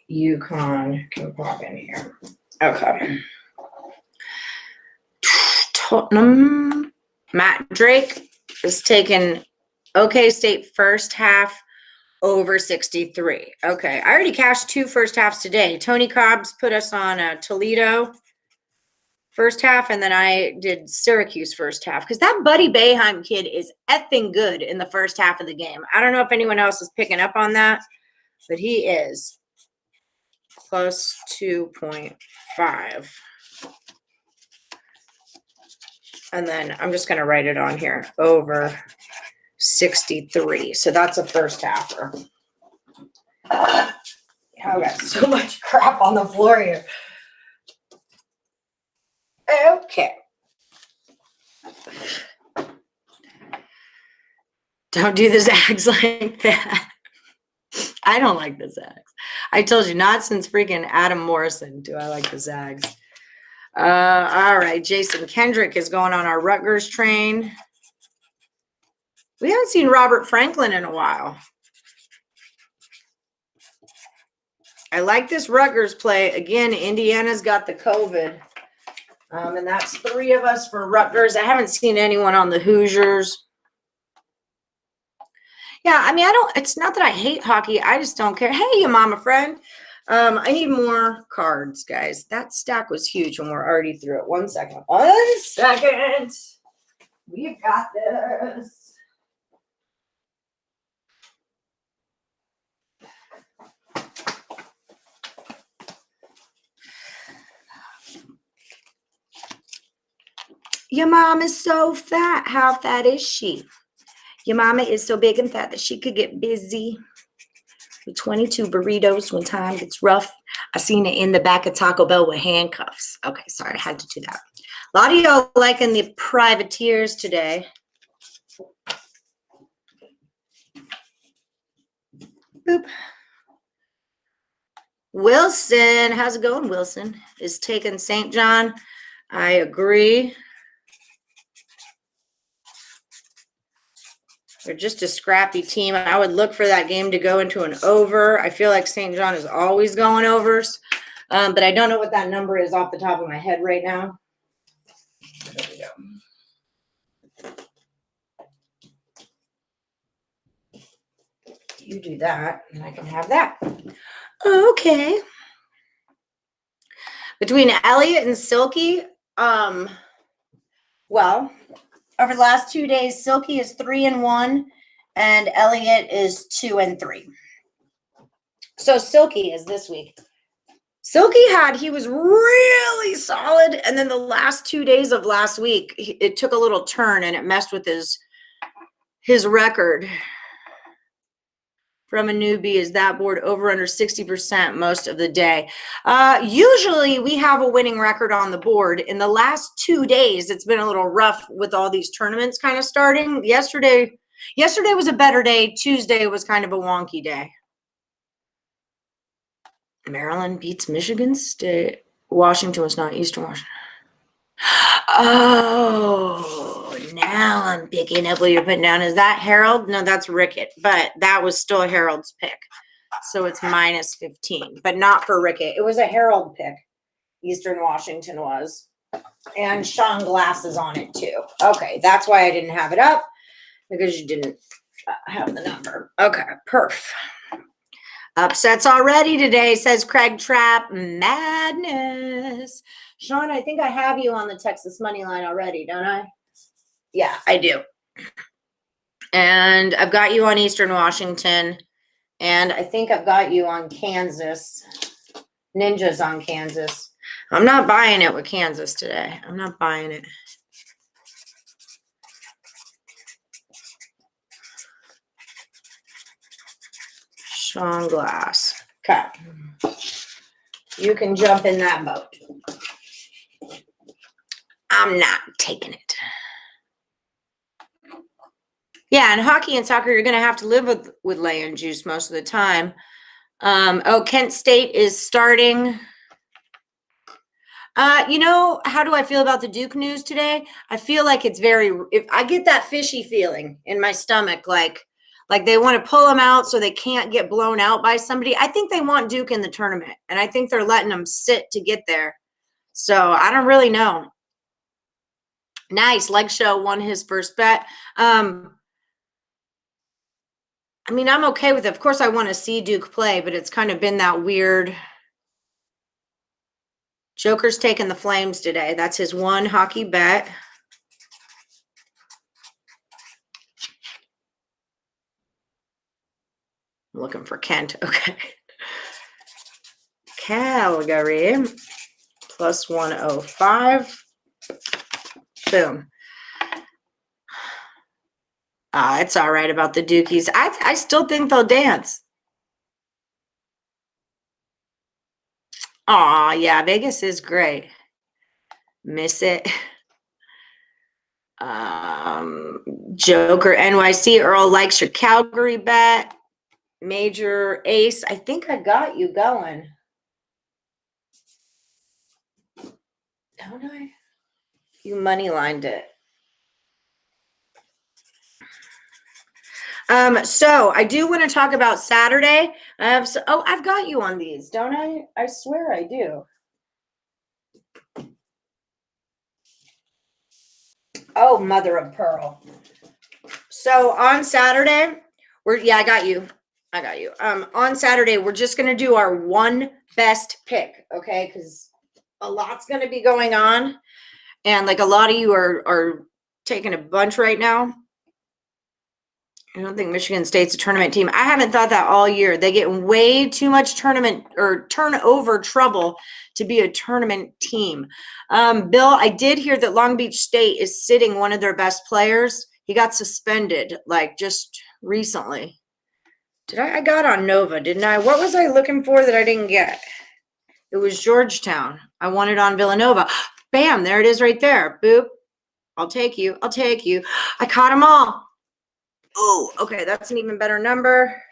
Yukon can pop in here. Okay. Tottenham. Matt Drake is taking OK State first half over 63. Okay. I already cashed 2 first halves today. Tony Cobbs put us on Toledo first half, and then I did Syracuse first half because that Buddy Boeheim kid is effing good in the first half of the game. I don't know if anyone else is picking up on that, but he is plus 2.5. And then I'm just going to write it on here, over 63. So that's a first halfer. I got so much crap on the floor here. Okay. Don't do the Zags like that. I don't like the Zags. I told you, not since freaking Adam Morrison do I like the Zags. All right, Jason Kendrick is going on our Rutgers train. We haven't seen Robert Franklin in a while. I like this Rutgers play. Again, Indiana's got the COVID. And that's 3 of us for Rutgers. I haven't seen anyone on the Hoosiers. Yeah, I mean, it's not that I hate hockey. I just don't care. Hey, you mama friend. I need more cards, guys. That stack was huge when we're already through it. 1 second. 1 second. We've got this. Your mom is so fat. How fat is she? Your mama is so big and fat that she could get busy with 22 burritos when time gets rough. I seen it in the back of Taco Bell with handcuffs. Okay, sorry, I had to do that. A lot of y'all liking the privateers today. Boop. Wilson, how's it going, Wilson? Is taking St. John. I agree. They're just a scrappy team. I would look for that game to go into an over. I feel like St. John is always going overs, but I don't know what that number is off the top of my head right now. There we go. You do that, and I can have that. Okay. Between Elliott and Silky, well, over the last 2 days, Silky is 3-1, and Elliott is 2-3. So Silky is this week. Silky he was really solid, and then the last 2 days of last week, it took a little turn, and it messed with his record. From a newbie, is that board over under 60% most of the day? Usually we have a winning record on the board. In the last 2 days, it's been a little rough with all these tournaments kind of starting. Yesterday was a better day. Tuesday was kind of a wonky day. Maryland beats Michigan State. Washington was not Eastern Washington. Oh, now I'm picking up what you're putting down. Is that Harold? No, that's Rickett, but that was still Harold's pick. So it's minus 15, but not for Rickett. It was a Harold pick. Eastern Washington was. And Sean Glass is on it too. Okay, that's why I didn't have it up, because you didn't have the number. Okay, perf. Upsets already today, says Craig Trapp. Madness. Sean, I think I have you on the Texas money line already, don't I? Yeah, I do. And I've got you on Eastern Washington. And I think I've got you on Kansas. Ninja's on Kansas. I'm not buying it with Kansas today. I'm not buying it. Sean Glass. Okay. You can jump in that boat. I'm not taking it. Yeah, and hockey and soccer, you're going to have to live with lay and juice most of the time. Kent State is starting. You know, how do I feel about the Duke news today? I feel like it's if I get that fishy feeling in my stomach, like they want to pull them out so they can't get blown out by somebody. I think they want Duke in the tournament, and I think they're letting them sit to get there. So I don't really know. Nice. Leg Show won his first bet. I mean, I'm okay with it. Of course, I want to see Duke play, but it's kind of been that weird. Joker's taking the Flames today. That's his one hockey bet. I'm looking for Kent. Okay. Calgary plus 105. Boom. It's all right about the Dukies. I still think they'll dance. Aw, yeah, Vegas is great. Miss it. Joker NYC. Earl likes your Calgary bet. Major Ace. I think I got you going. Don't I? You money lined it. So I do want to talk about Saturday. I've got you on these, don't I? I swear I do. Oh, mother of pearl. So on Saturday, I got you. On Saturday, we're just gonna do our one best pick, okay? Because a lot's gonna be going on, and like a lot of you are taking a bunch right now. I don't think Michigan State's a tournament team. I haven't thought that all year. They get way too much tournament or turnover trouble to be a tournament team. Bill, I did hear that Long Beach State is sitting one of their best players. He got suspended like just recently. I got on Nova, didn't I? What was I looking for that I didn't get? It was Georgetown. I wanted on Villanova. Bam, there it is right there. Boop. I'll take you. I caught them all. Oh, okay, that's an even better number.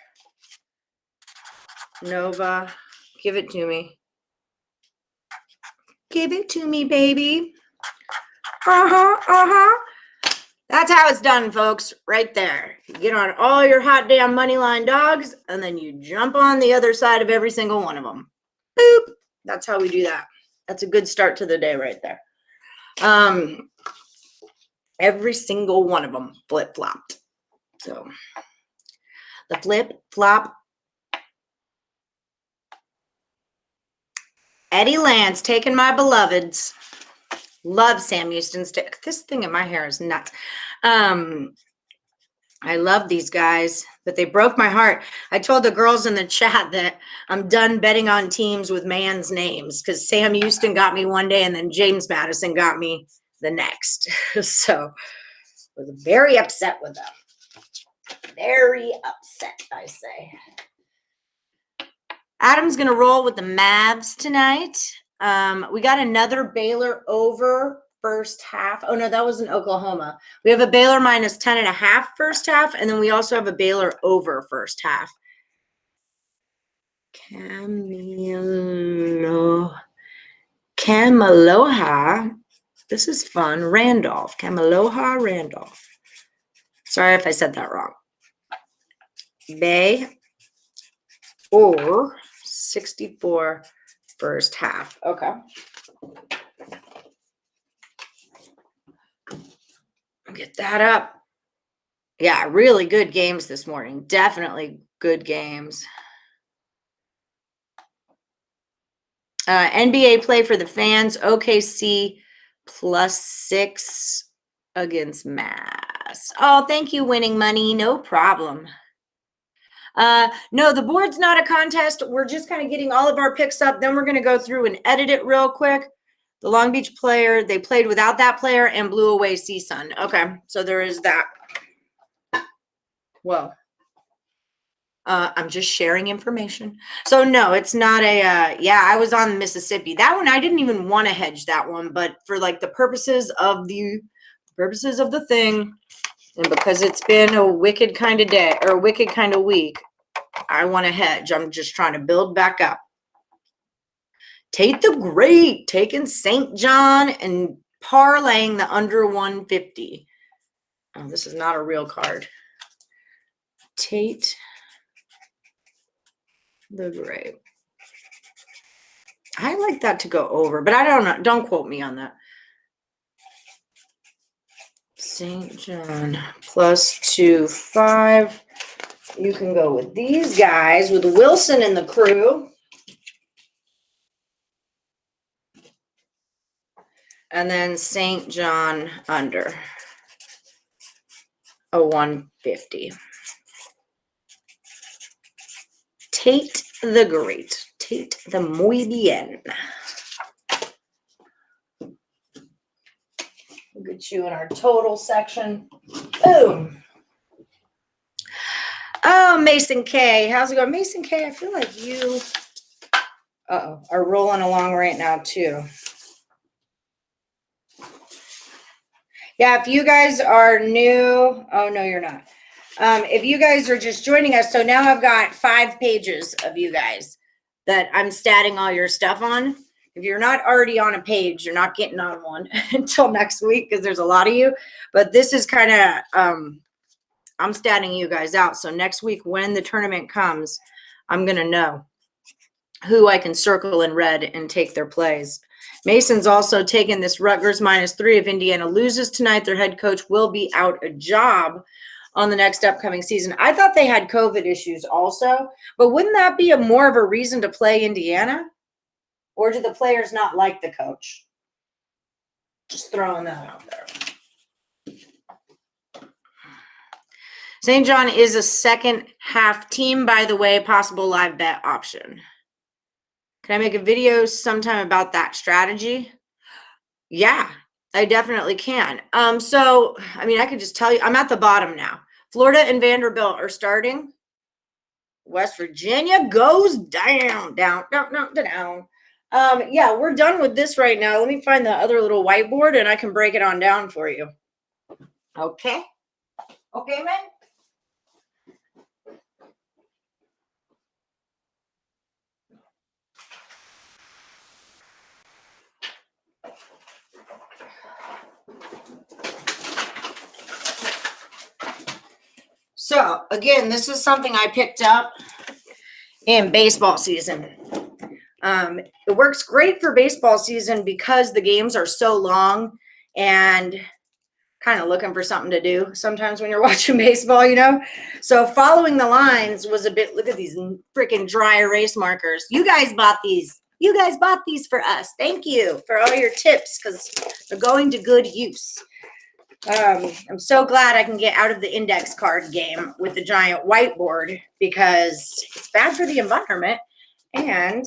Nova, give it to me. Give it to me, baby. That's how it's done, folks, right there. You get on all your hot damn money line dogs, and then you jump on the other side of every single one of them. Boop. That's how we do that. That's a good start to the day right there. Every single one of them flip-flopped. So the flip-flop. Eddie Lance taking my beloveds. Love Sam Houston's. This thing in my hair is nuts. I love these guys, but they broke my heart. I told the girls in the chat that I'm done betting on teams with man's names because Sam Houston got me one day and then James Madison got me the next. So I was very upset with them. Very upset, I say. Adam's going to roll with the Mavs tonight. We got another Baylor over first half. Oh, no, that was in Oklahoma. We have a Baylor minus 10.5 first half, and then we also have a Baylor over first half. Camaloha. This is fun. Randolph. Camaloha Randolph. Sorry if I said that wrong. Bay or 64 first half. Okay. Get that up. Yeah, really good games this morning. Definitely good games. NBA play for the fans. OKC +6 against Mass. Oh, thank you, Winning Money. No problem. No, the board's not a contest. We're just kind of getting all of our picks up. Then we're going to go through and edit it real quick. The Long Beach player, they played without that player and blew away CSUN. Okay, so there is that. Well, I'm just sharing information. So no, it's not a, yeah, I was on Mississippi. That one, I didn't even want to hedge that one, but for like the purposes of the thing, and because it's been a wicked kind of day or a wicked kind of week, I want to hedge. I'm just trying to build back up. Tate the Great taking St. John and parlaying the under 150. Oh, this is not a real card. Tate the Great. I like that to go over, but I don't know. Don't quote me on that. St. John plus 2.5. You can go with these guys with Wilson and the crew. And then St. John under a 150. Tate the Great. Tate the muy bien. We'll get you in our total section. Boom. Oh, Mason K. How's it going? Mason K, I feel like you are rolling along right now, too. Yeah, if you guys are new, oh, no, you're not. If you guys are just joining us, so now I've got 5 pages of you guys that I'm statting all your stuff on. If you're not already on a page, you're not getting on one until next week because there's a lot of you. But this is kind of, I'm statting you guys out. So next week when the tournament comes, I'm going to know who I can circle in red and take their plays. Mason's also taken this Rutgers -3. If Indiana loses tonight, their head coach will be out a job on the next upcoming season. I thought they had COVID issues also, but wouldn't that be more of a reason to play Indiana? Or do the players not like the coach? Just throwing that out there. St. John is a second half team, by the way, possible live bet option. Can I make a video sometime about that strategy? Yeah, I definitely can. So, I mean, I could just tell you, I'm at the bottom now. Florida and Vanderbilt are starting. West Virginia goes down. Yeah, we're done with this right now. Let me find the other little whiteboard and I can break it on down for you. Okay. Okay, man. So, again, this is something I picked up in baseball season. It works great for baseball season because the games are so long and kind of looking for something to do sometimes when you're watching baseball, you know? So following the lines was a bit, look at these freaking dry erase markers. You guys bought these. You guys bought these for us. Thank you for all your tips because they're going to good use. I'm so glad I can get out of the index card game with the giant whiteboard because it's bad for the environment and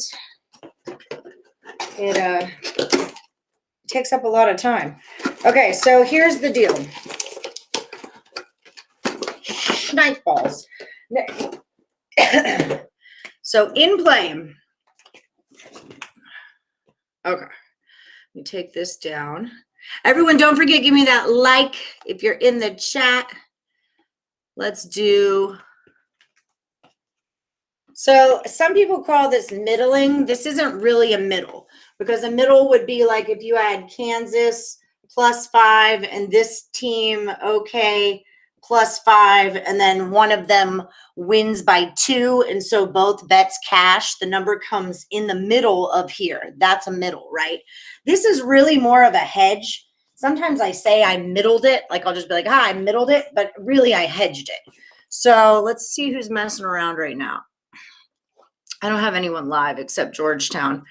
it takes up a lot of time. Okay, so here's the deal. Knife balls. So in play. Okay, let me take this down. Everyone, don't forget, give me that like if you're in the chat. Let's do. So some people call this middling. This isn't really a middle because a middle would be like if you had Kansas +5 and this team, okay, +5, and then one of them wins by 2. And so both bets cash. The number comes in the middle of here. That's a middle, right? This is really more of a hedge. Sometimes I say I middled it. Like I'll just be like, I middled it, but really I hedged it. So let's see who's messing around right now. I don't have anyone live except Georgetown.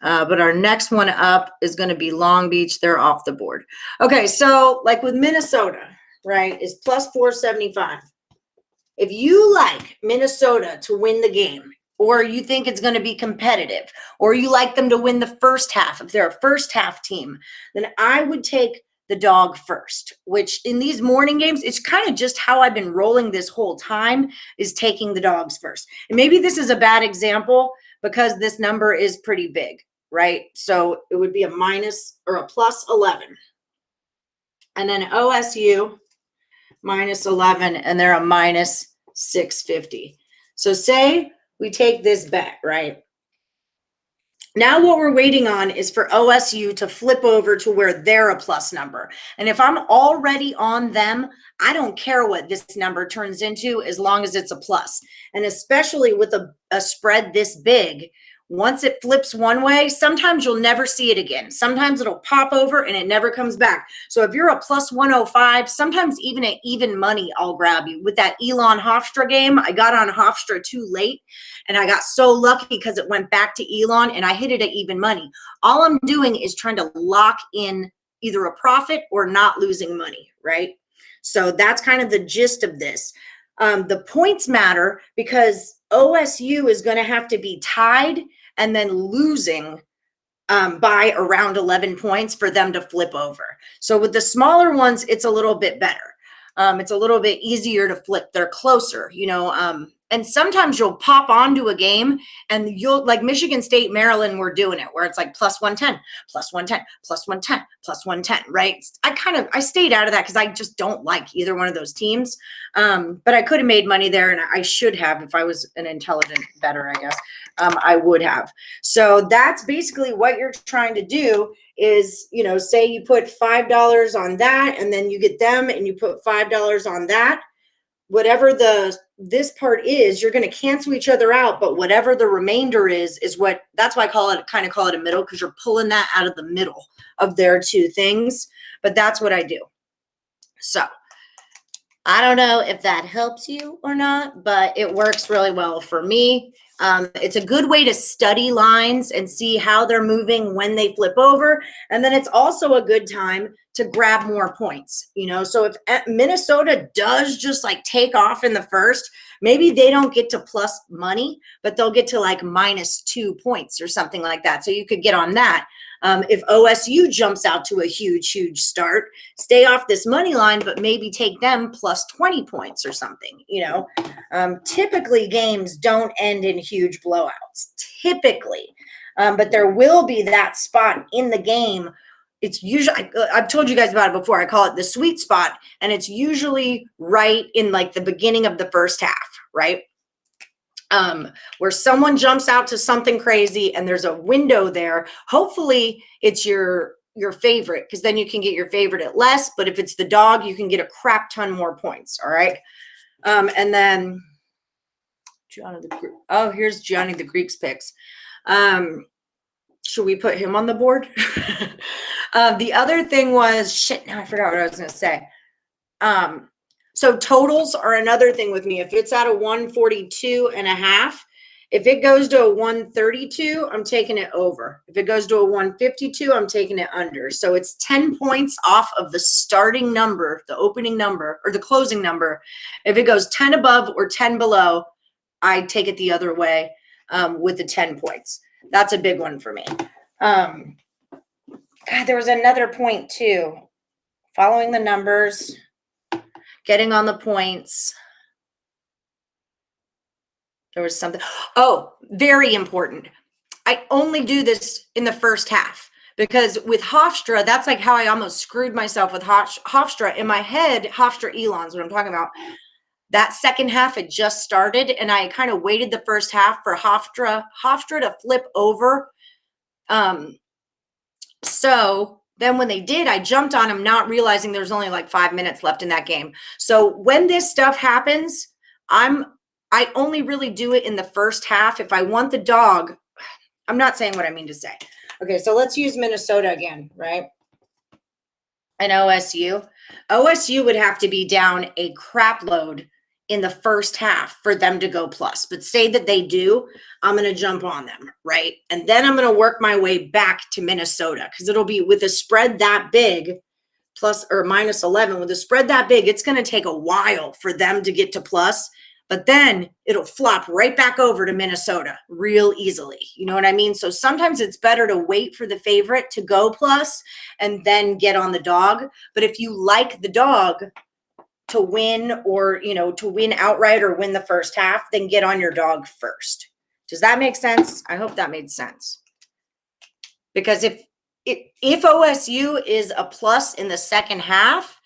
But our next one up is going to be Long Beach. They're off the board. Okay, so like with Minnesota, right, is +475. If you like Minnesota to win the game, or you think it's going to be competitive, or you like them to win the first half, if they're a first half team, then I would take the dog first, which in these morning games, it's kind of just how I've been rolling this whole time is taking the dogs first. And maybe this is a bad example because this number is pretty big, right? So it would be a minus or a +11. And then OSU -11, and they're a -650. So say we take this bet, right? Now what we're waiting on is for OSU to flip over to where they're a plus number. And if I'm already on them, I don't care what this number turns into as long as it's a plus. And especially with a spread this big, once it flips one way, sometimes you'll never see it again. Sometimes it'll pop over and it never comes back. So if you're a plus 105, sometimes even at even money, I'll grab you. With that Elon Hofstra game, I got on Hofstra too late. And I got so lucky because it went back to Elon and I hit it at even money. All I'm doing is trying to lock in either a profit or not losing money, right? So that's kind of the gist of this. The points matter because OSU is going to have to be tied and then losing by around 11 points for them to flip over. So with the smaller ones, it's a little bit better. It's a little bit easier to flip. They're closer, and sometimes you'll pop onto a game and you'll, like Michigan State, Maryland, we're doing it where it's like plus 110, plus 110, plus 110, plus 110, right? I stayed out of that because I just don't like either one of those teams. But I could have made money there and I should have if I was an intelligent bettor, I guess. I would have. So that's basically what you're trying to do is, say you put $5 on that and then you get them and you put $5 on that. Whatever this part is, you're going to cancel each other out, but whatever the remainder is that's why I call it a middle, because you're pulling that out of the middle of their two things. But that's what I do. So I don't know if that helps you or not, but it works really well for me. It's a good way to study lines and see how they're moving when they flip over. And then it's also a good time to grab more points, So if Minnesota does just like take off in the first, maybe they don't get to plus money, but they'll get to like -2 points or something like that. So you could get on that. If OSU jumps out to a huge, huge start, stay off this money line, but maybe take them plus 20 points or something, Typically games don't end in huge blowouts, typically. But there will be that spot in the game. It's usually, I've told you guys about it before. I call it the sweet spot. And it's usually right in like the beginning of the first half, right? Where someone jumps out to something crazy and there's a window there. Hopefully it's your favorite, because then you can get your favorite at less. But if it's the dog, you can get a crap ton more points. All right. And then here's Johnny the Greek's picks. Should we put him on the board? The other thing was now I forgot what I was going to say. So totals are another thing with me. If it's at a 142.5, if it goes to a 132, I'm taking it over. If it goes to a 152, I'm taking it under. So it's 10 points off of the starting number, the opening number, or the closing number. If it goes 10 above or 10 below, I take it the other way with the 10 points. That's a big one for me. There was another point too. Following the numbers, getting on the points. There was something. Oh, very important. I only do this in the first half because with Hofstra, that's like how I almost screwed myself with Hofstra. In my head, Hofstra Elon's what I'm talking about. That second half had just started, and I kind of waited the first half for Hofstra to flip over. So then when they did, I jumped on them, not realizing there's only like 5 minutes left in that game. So when this stuff happens, I only really do it in the first half. If I want the dog, I'm not saying what I mean to say. Okay, so let's use Minnesota again, right? And OSU. OSU would have to be down a crap load in the first half for them to go plus. But say that they do, I'm going to jump on them, right? And then I'm going to work my way back to Minnesota because it'll be with a spread that big, plus or minus 11. With a spread that big, it's going to take a while for them to get to plus. But then it'll flop right back over to Minnesota real easily. You know what I mean? So sometimes it's better to wait for the favorite to go plus and then get on the dog. But if you like the dog to win or, to win outright or win the first half, then get on your dog first. Does that make sense? I hope that made sense. Because if OSU is a plus in the second half,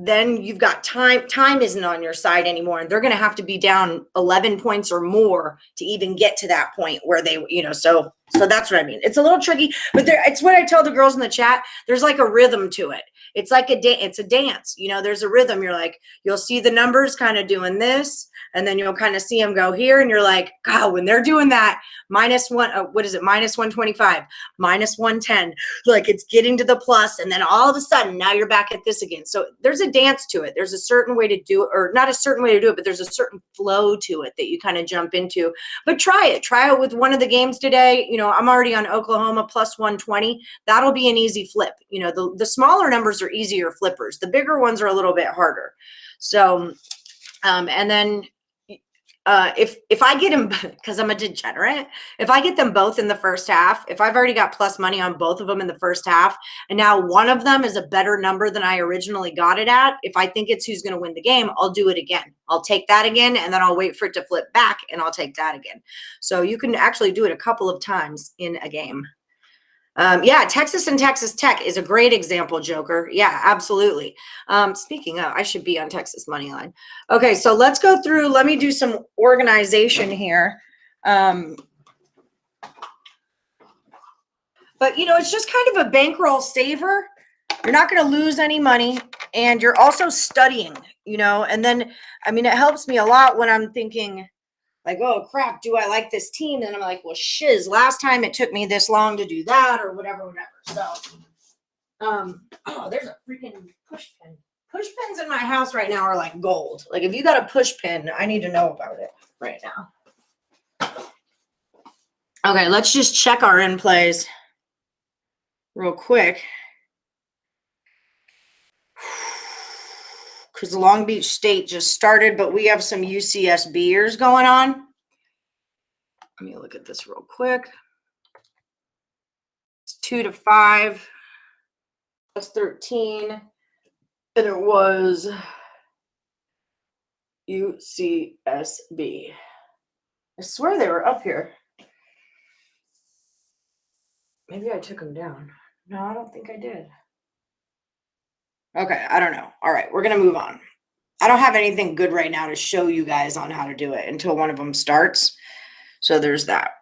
then you've got time isn't on your side anymore, and they're going to have to be down 11 points or more to even get to that point where they, so that's what I mean. It's a little tricky, but it's what I tell the girls in the chat. There's like a rhythm to it. It's like it's a dance, there's a rhythm. You're like, you'll see the numbers kind of doing this, and then you'll kind of see them go here, and you're like, God, when they're doing that, minus 125, minus 110, like it's getting to the plus, and then all of a sudden now you're back at this again. So there's a dance to it. There's a certain way to do it, or not a certain way to do it, but there's a certain flow to it that you kind of jump into. But try it with one of the games today. I'm already on Oklahoma plus 120. That'll be an easy flip. The smaller numbers are easier flippers. The bigger ones are a little bit harder. So and then if I get them, because I'm a degenerate, if I get them both in the first half, if I've already got plus money on both of them in the first half, and now one of them is a better number than I originally got it at, if I think it's who's going to win the game, I'll do it again. I'll take that again, and then I'll wait for it to flip back, and I'll take that again. So you can actually do it a couple of times in a game. Yeah, Texas and Texas Tech is a great example, Joker. Yeah, absolutely. Speaking of, I should be on Texas money line. Okay, so let's go through. Let me do some organization here. But, it's just kind of a bankroll saver. You're not going to lose any money, and you're also studying, and then, it helps me a lot when I'm thinking, like, oh crap, do I like this team? And I'm like, well, shiz, last time it took me this long to do that, or whatever. So, oh, there's a freaking push pin. Push pins in my house right now are like gold. Like, if you got a push pin, I need to know about it right now. Okay, let's just check our in plays real quick. Because Long Beach State just started, but we have some UCSBers going on. Let me look at this real quick. It's 2-5 plus 13. And it was UCSB. I swear they were up here. Maybe I took them down. No, I don't think I did. Okay, I don't know. All right, we're going to move on. I don't have anything good right now to show you guys on how to do it until one of them starts. So there's that.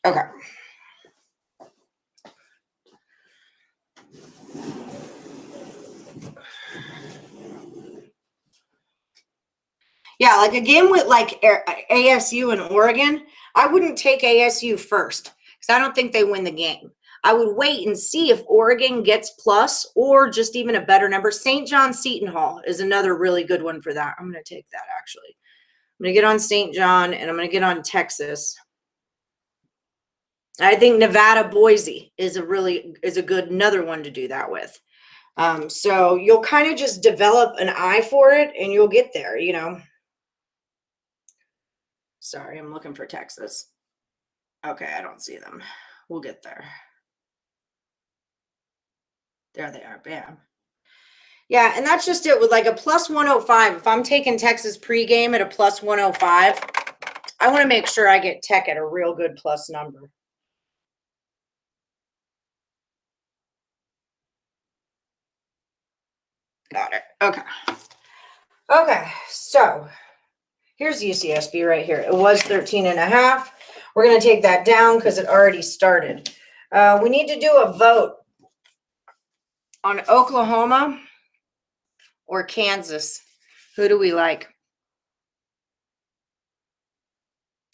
Okay. Yeah, like a game with like ASU and Oregon, I wouldn't take ASU first because I don't think they win the game. I would wait and see if Oregon gets plus or just even a better number. St. John Seton Hall is another really good one for that. I'm going to take that, actually. I'm going to get on St. John, and I'm going to get on Texas. I think Nevada Boise is a good another one to do that with. So you'll kind of just develop an eye for it, and you'll get there, Sorry, I'm looking for Texas. Okay, I don't see them. We'll get there. There they are. Bam. Yeah, and that's just it with like a plus 105. If I'm taking Texas pregame at a plus 105, I want to make sure I get Tech at a real good plus number. Got it. Okay. Okay, so here's UCSB right here. It was 13.5. We're going to take that down because it already started. We need to do a vote on Oklahoma or Kansas. Who do we like?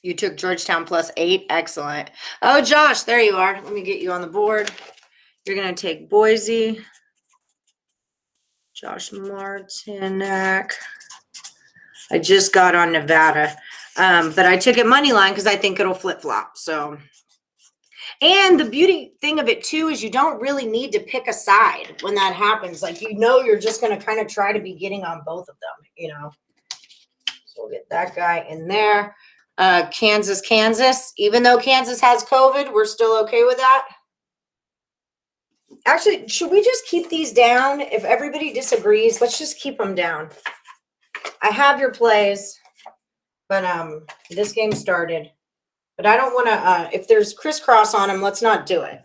You took Georgetown plus 8. Excellent. Oh, Josh, there you are. Let me get you on the board. You're going to take Boise. Josh Martinek. I just got on Nevada. But I took it money line because I think it'll flip-flop. So, and the beauty thing of it, too, is you don't really need to pick a side when that happens. Like, you're just going to kind of try to be getting on both of them, So we'll get that guy in there. Kansas. Even though Kansas has COVID, we're still okay with that. Actually, should we just keep these down? If everybody disagrees, let's just keep them down. I have your plays, but this game started. But I don't want to, if there's crisscross on them, let's not do it.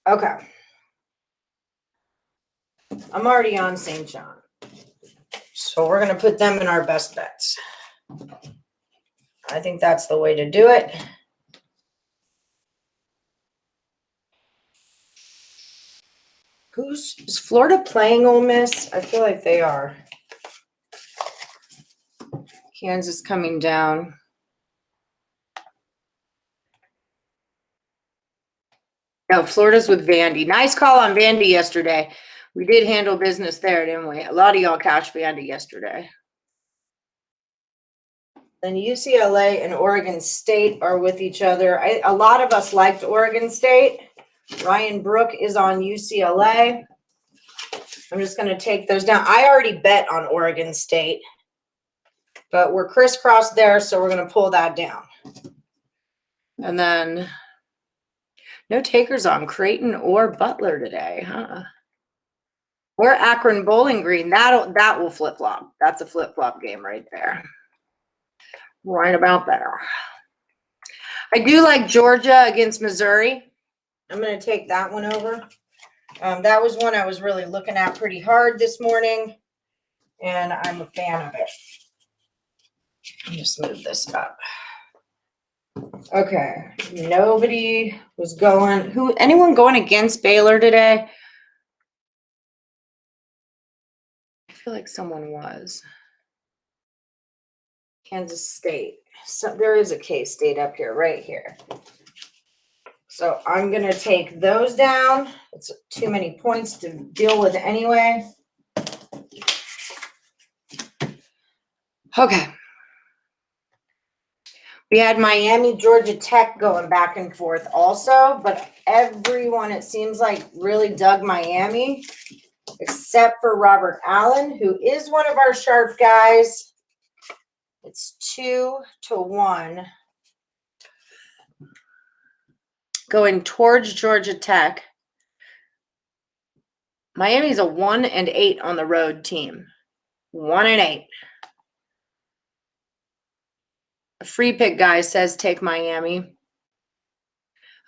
Okay. I'm already on St. John. So we're going to put them in our best bets. I think that's the way to do it. Is Florida playing Ole Miss? I feel like they are. Kansas coming down. No, Florida's with Vandy. Nice call on Vandy yesterday. We did handle business there, didn't we? A lot of y'all cashed Vandy yesterday. Then UCLA and Oregon State are with each other. A lot of us liked Oregon State. Ryan Brook is on UCLA. I'm just going to take those down. I already bet on Oregon State, but we're crisscrossed there, so we're going to pull that down. And then no takers on Creighton or Butler today, huh? Or Akron Bowling Green. That will flip-flop. That's a flip-flop game right there. Right about there. I do like Georgia against Missouri. I'm going to take that one over. That was one I was really looking at pretty hard this morning, and I'm a fan of it. Let me just move this up. Okay. Nobody was going. Anyone going against Baylor today? I feel like someone was. Kansas State. So there is a K-State up here, right here. So I'm going to take those down. It's too many points to deal with anyway. Okay. We had Miami, Georgia Tech going back and forth also, but everyone, it seems like, really dug Miami, except for Robert Allen, who is one of our sharp guys. It's 2-1. Going towards Georgia Tech. Miami's a 1-8 on the road team. 1-8. A free pick guy says take Miami.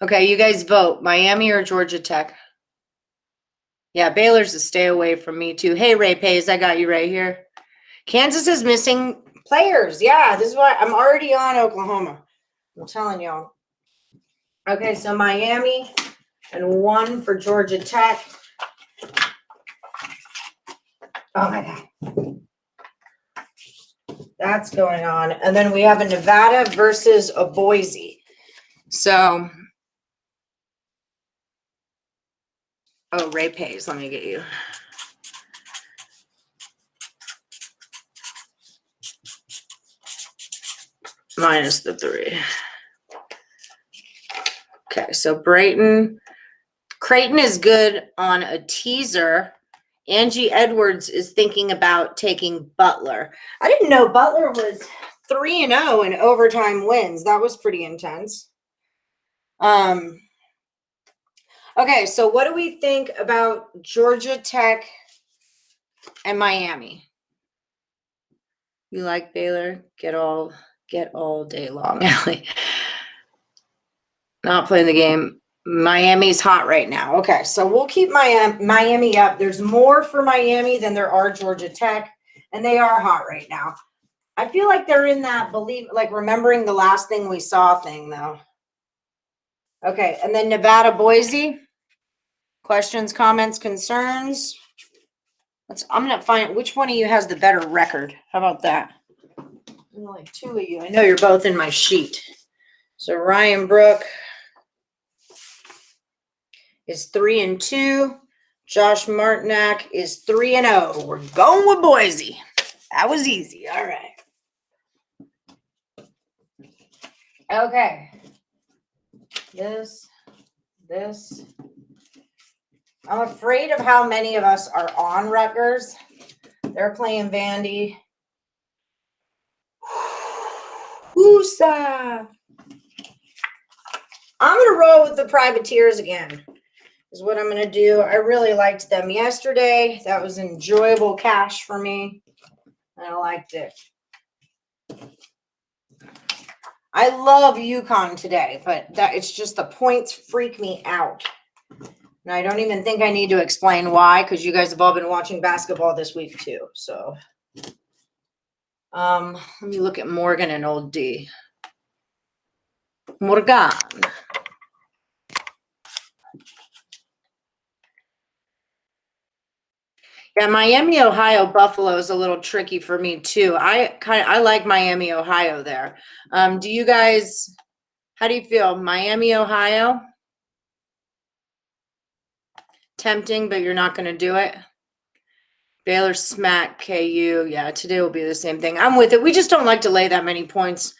Okay, you guys vote. Miami or Georgia Tech? Yeah, Baylor's a stay away from me too. Hey, Ray Pays, I got you right here. Kansas is missing players. Yeah, this is why I'm already on Oklahoma. I'm telling y'all. Okay, so Miami and 1 for Georgia Tech. Oh my God. That's going on. And then we have a Nevada versus a Boise. So, oh, Ray Pays. Let me get you. Minus the 3. Okay, so Creighton is good on a teaser. Angie Edwards is thinking about taking Butler. I didn't know Butler was 3-0 in overtime wins. That was pretty intense. Okay, so what do we think about Georgia Tech and Miami? You like Baylor? Get all day long, Allie. Not playing the game. Miami's hot right now. Okay, so we'll keep Miami up. There's more for Miami than there are Georgia Tech, and they are hot right now. I feel like they're in that remembering the last thing we saw thing, though. Okay, and then Nevada, Boise. Questions, comments, concerns? I'm going to find which one of you has the better record. How about that? Only 2 of you. I know you're both in my sheet. So Ryan Brook is 3-2. Josh Martinak is 3-0. We're going with Boise. That was easy. All right. Okay. This. I'm afraid of how many of us are on Rutgers. They're playing Vandy. Woosa. I'm going to roll with the Privateers again. Is what I'm going to do. I really liked them yesterday. That was enjoyable cash for me. I liked it. I love UConn today, but it's just the points freak me out. And I don't even think I need to explain why, because you guys have all been watching basketball this week too. So let me look at Morgan and Old D. Morgan. Yeah, Miami, Ohio, Buffalo is a little tricky for me too. I like Miami, Ohio there. Do you guys, how do you feel? Miami, Ohio? Tempting, but you're not going to do it. Baylor smack KU. Yeah, today will be the same thing. I'm with it. We just don't like to lay that many points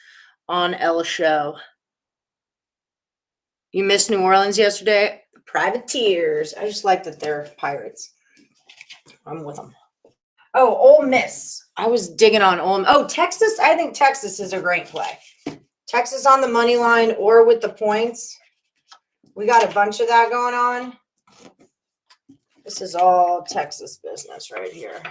on El Show. You missed New Orleans yesterday? Privateers. I just like that they're Pirates. I'm with them. Oh, Ole Miss. I was digging on Ole. Oh, Texas. I think Texas is a great play. Texas on the money line or with the points. We got a bunch of that going on. This is all Texas business right here.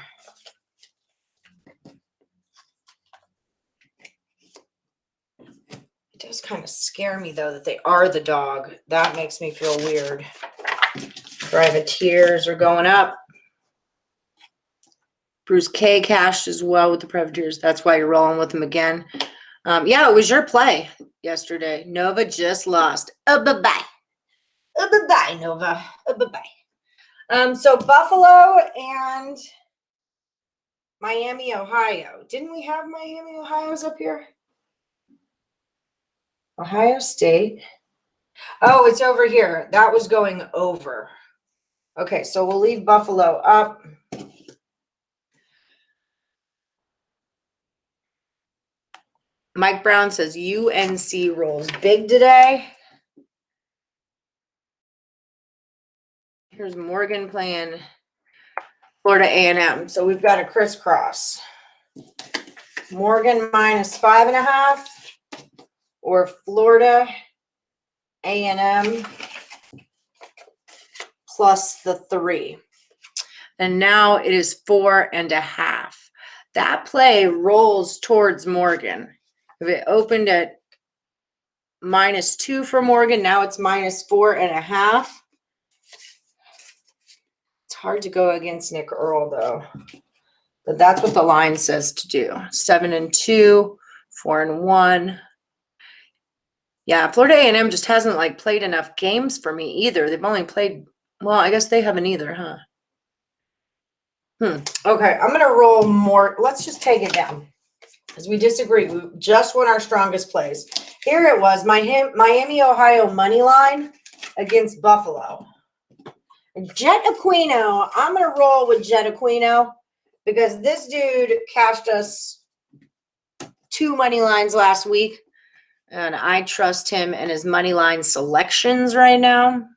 It does kind of scare me, though, that they are the dog. That makes me feel weird. Privateers are going up. Bruce K cashed as well with the Privateers. That's why you're rolling with them again. Yeah, it was your play yesterday. Nova just lost. Bye-bye. Bye-bye, Nova. Bye-bye. So Buffalo and Miami, Ohio. Didn't we have Miami, Ohio's up here? Ohio State. Oh, it's over here. That was going over. Okay, so we'll leave Buffalo up. Mike Brown says UNC rolls big today. Here's Morgan playing Florida A&M. So we've got a crisscross. Morgan minus 5.5 or Florida A&M plus the 3. And now it is 4.5. That play rolls towards Morgan. If it opened at -2 for Morgan, now it's -4.5. It's hard to go against Nick Earl, though. But that's what the line says to do. 7-2, 4-1. Yeah, Florida A&M just hasn't played enough games for me either. They've only played, well, I guess they haven't either, huh? Okay, I'm gonna roll more. Let's just take it down because we disagree. We just won our strongest plays. Here it was, Miami, Ohio money line against Buffalo. Jet Aquino. I'm gonna roll with Jet Aquino because this dude cashed us 2 money lines last week. And I trust him and his money line selections right now.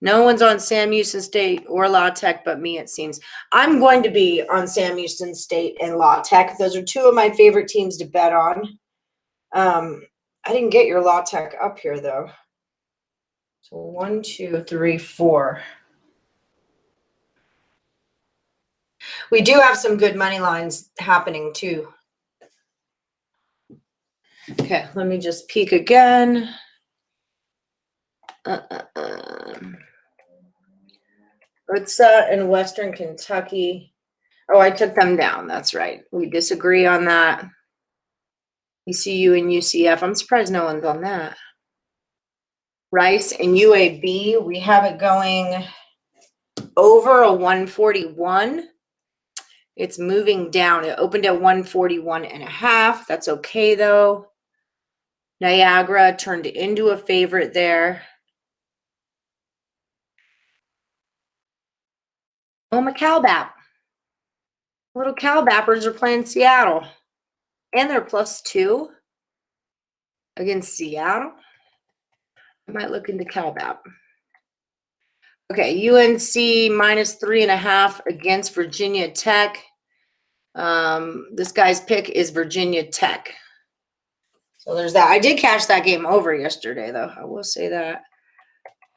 No one's on Sam Houston State or La Tech but me, it seems. I'm going to be on Sam Houston State and La Tech. Those are 2 of my favorite teams to bet on. I didn't get your La Tech up here, though. So 1, 2, 3, 4. We do have some good money lines happening, too. Okay, let me just peek again. Ucla and Western Kentucky. Oh, I took them down. That's right. We disagree on that. ECU and UCF. I'm surprised no one's on that. Rice and UAB. We have it going over a 141. It's moving down. It opened at 141.5. That's okay, though. Niagara turned into a favorite there. Oh, my Calbap. Little Calbappers are playing Seattle. And they're +2 against Seattle. I might look into Calbap. Okay, UNC -3.5 against Virginia Tech. This guy's pick is Virginia Tech. So there's that. I did catch that game over yesterday, though. I will say that.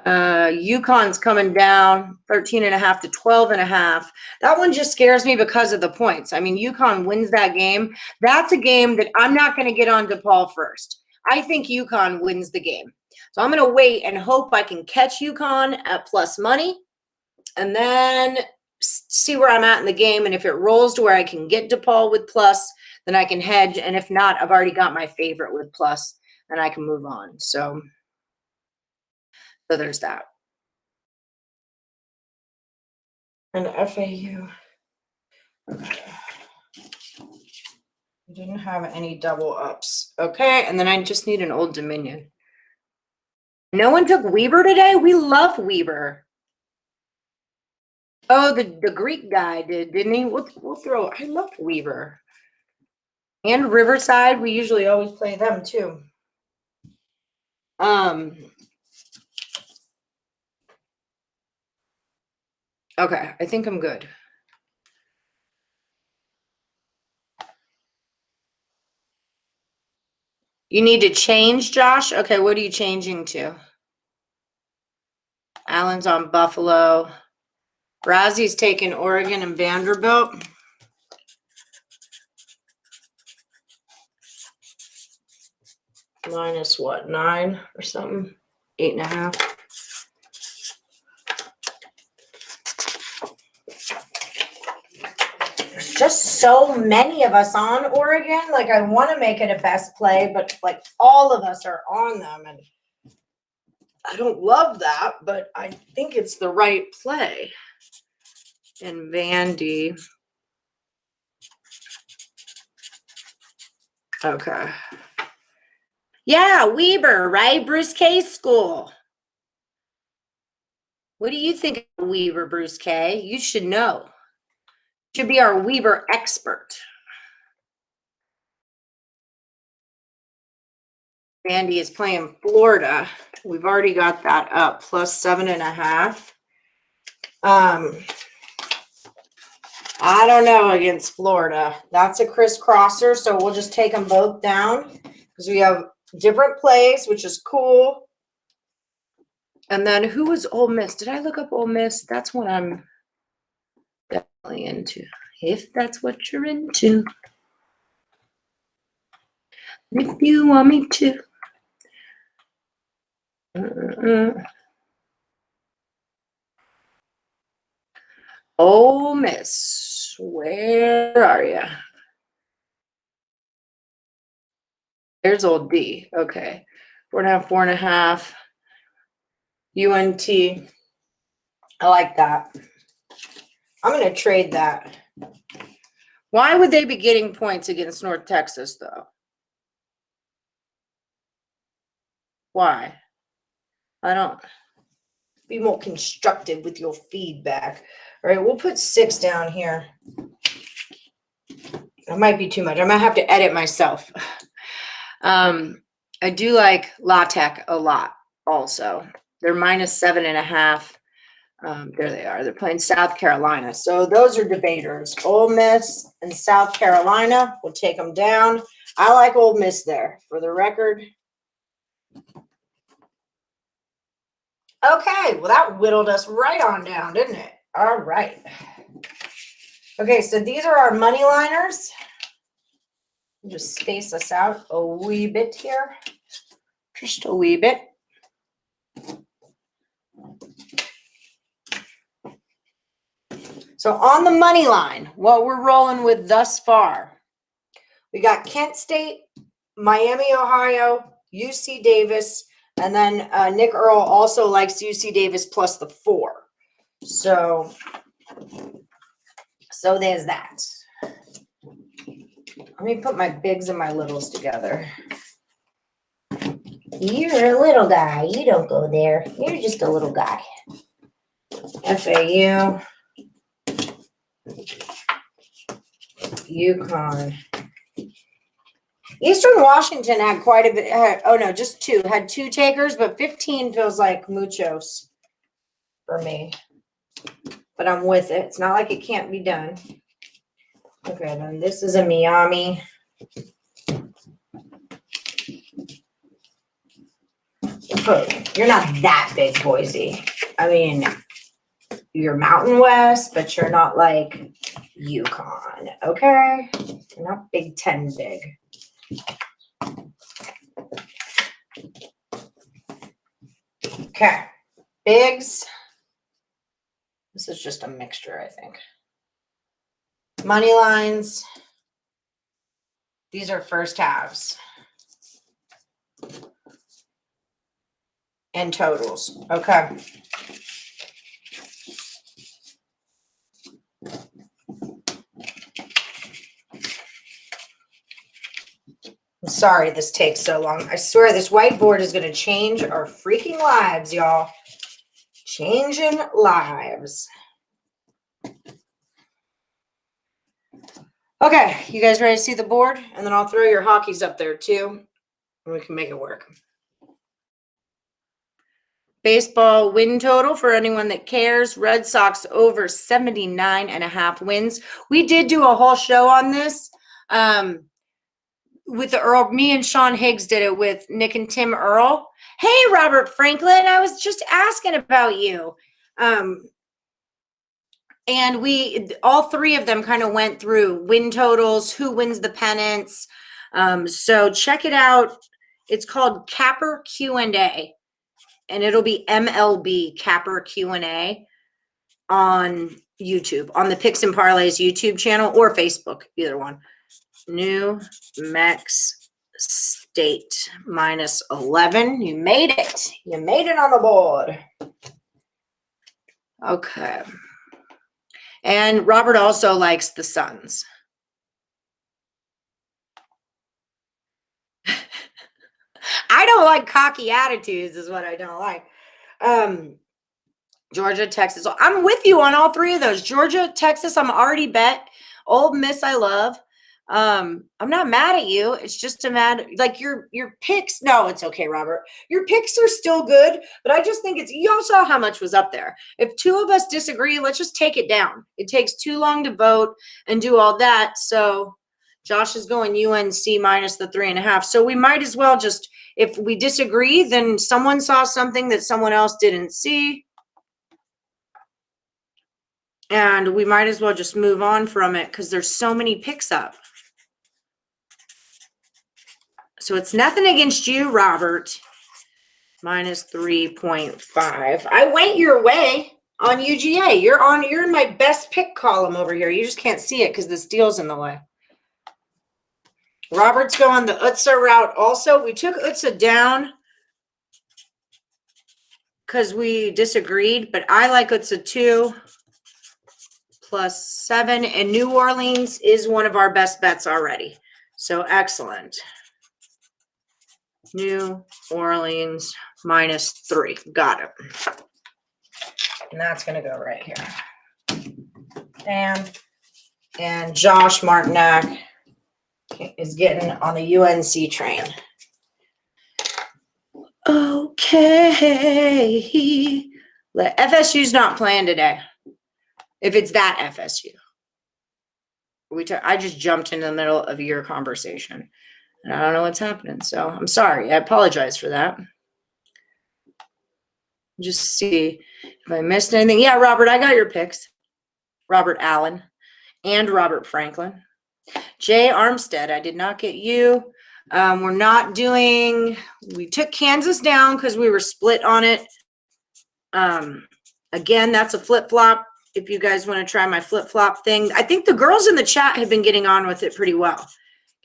UConn's coming down 13.5 to 12.5. That one just scares me because of the points. I mean, UConn wins that game. That's a game that I'm not going to get on DePaul first. I think UConn wins the game. So I'm going to wait and hope I can catch UConn at plus money and then see where I'm at in the game. And if it rolls to where I can get DePaul with plus, then I can hedge. And if not, I've already got my favorite with plus and I can move on. So there's that. And FAU. Okay. We didn't have any double ups. Okay. And then I just need an Old Dominion. No one took Weber today? We love Weber. Oh, the Greek guy did, didn't he? We'll throw. I love Weber. And Riverside. We usually always play them too. Okay, I think I'm good. You need to change, Josh? Okay, what are you changing to? Allen's on Buffalo. Razzie's taking Oregon and Vanderbilt. Minus what, 9 or something? 8.5. There's just so many of us on Oregon. Like, I want to make it a best play, but like all of us are on them. And I don't love that, but I think it's the right play. And Vandy. Okay. Yeah, Weber, right? Bruce K school. What do you think of Weber, Bruce K? You should know. Should be our Weber expert. Vandy is playing Florida. We've already got that up, plus 7.5. I don't know against Florida. That's a crisscrosser, so we'll just take them both down because we have different plays, which is cool. And then who was Ole Miss? Did I look up Ole Miss? That's what I'm definitely into. If that's what you're into. If you want me to. Ole Miss, where are you? There's old D. Okay. 4.5, 4.5. UNT. I like that. I'm going to trade that. Why would they be getting points against North Texas, though? Why? I don't. Be more constructive with your feedback. All right, we'll put 6 down here. That might be too much. I might have to edit myself. I do like La Tech a lot also. They're minus 7.5. There they are. They're playing South Carolina. So those are debaters. Ole Miss and South Carolina. We'll take them down. I like Ole Miss there for the record. Okay, well, that whittled us right on down, didn't it? All right. Okay, so these are our money liners. Just space us out a wee bit here. Just a wee bit. So on the money line, what we're rolling with thus far, we got Kent State, Miami, Ohio, UC Davis, and then Nick Earl also likes UC Davis plus the 4. So there's that. Let me put my bigs and my littles together. You're a little guy. You don't go there. You're just a little guy. FAU. UConn. Eastern Washington had quite a bit. Oh, no, just 2. Had 2 takers, but 15 feels like muchos for me. But I'm with it. It's not like it can't be done. Okay, then this is a Miami. You're not that big, Boise. I mean, you're Mountain West, but you're not like UConn, okay? You're not Big Ten big. Okay. Bigs. This is just a mixture, I think. Money lines. These are first halves. And totals. Okay. I'm sorry this takes so long. I swear this whiteboard is going to change our freaking lives, y'all. Changing lives. Okay, you guys ready to see the board? And then I'll throw your hockeys up there too, and we can make it work. Baseball win total for anyone that cares. Red Sox over 79.5 wins. We did do a whole show on this with the Earl. Me and Sean Higgs did it with Nick and Tim Earl. Hey, Robert Franklin, I was just asking about you. And all three of them kind of went through win totals, who wins the pennants. So check it out. It's called Capper Q&A, and it'll be MLB Capper Q&A on YouTube, on the Picks and Parlays YouTube channel or Facebook, either one. New Mex State minus 11. You made it. You made it on the board. Okay. And Robert also likes the Suns. I don't like cocky attitudes is what I don't like. Georgia, Texas. I'm with you on all three of those. Georgia, Texas, I'm already bet. Ole Miss, I love. I'm not mad at you. It's just like your picks. No, it's okay, Robert. Your picks are still good, but I just think you all saw how much was up there. If two of us disagree, let's just take it down. It takes too long to vote and do all that. So Josh is going UNC minus the 3.5. So we might as well just, if we disagree, then someone saw something that someone else didn't see. And we might as well just move on from it because there's so many picks up. So it's nothing against you, Robert. Minus 3.5. I went your way on UGA. You're in my best pick column over here. You just can't see it because this deal's in the way. Robert's going the Utsa route also. We took Utsa down because we disagreed, but I like Utsa too. Plus 7. And New Orleans is one of our best bets already. So excellent. New Orleans minus 3. Got it. And that's going to go right here. And Josh Martinak is getting on the UNC train. Okay. FSU's not playing today. If it's that FSU. I just jumped in the middle of your conversation. And I don't know what's happening. So I'm sorry. I apologize for that. Just see if I missed anything. Yeah, Robert, I got your picks. Robert Allen and Robert Franklin. Jay Armstead, I did not get you. We took Kansas down because we were split on it. Again, that's a flip-flop. If you guys want to try my flip-flop thing. I think the girls in the chat have been getting on with it pretty well.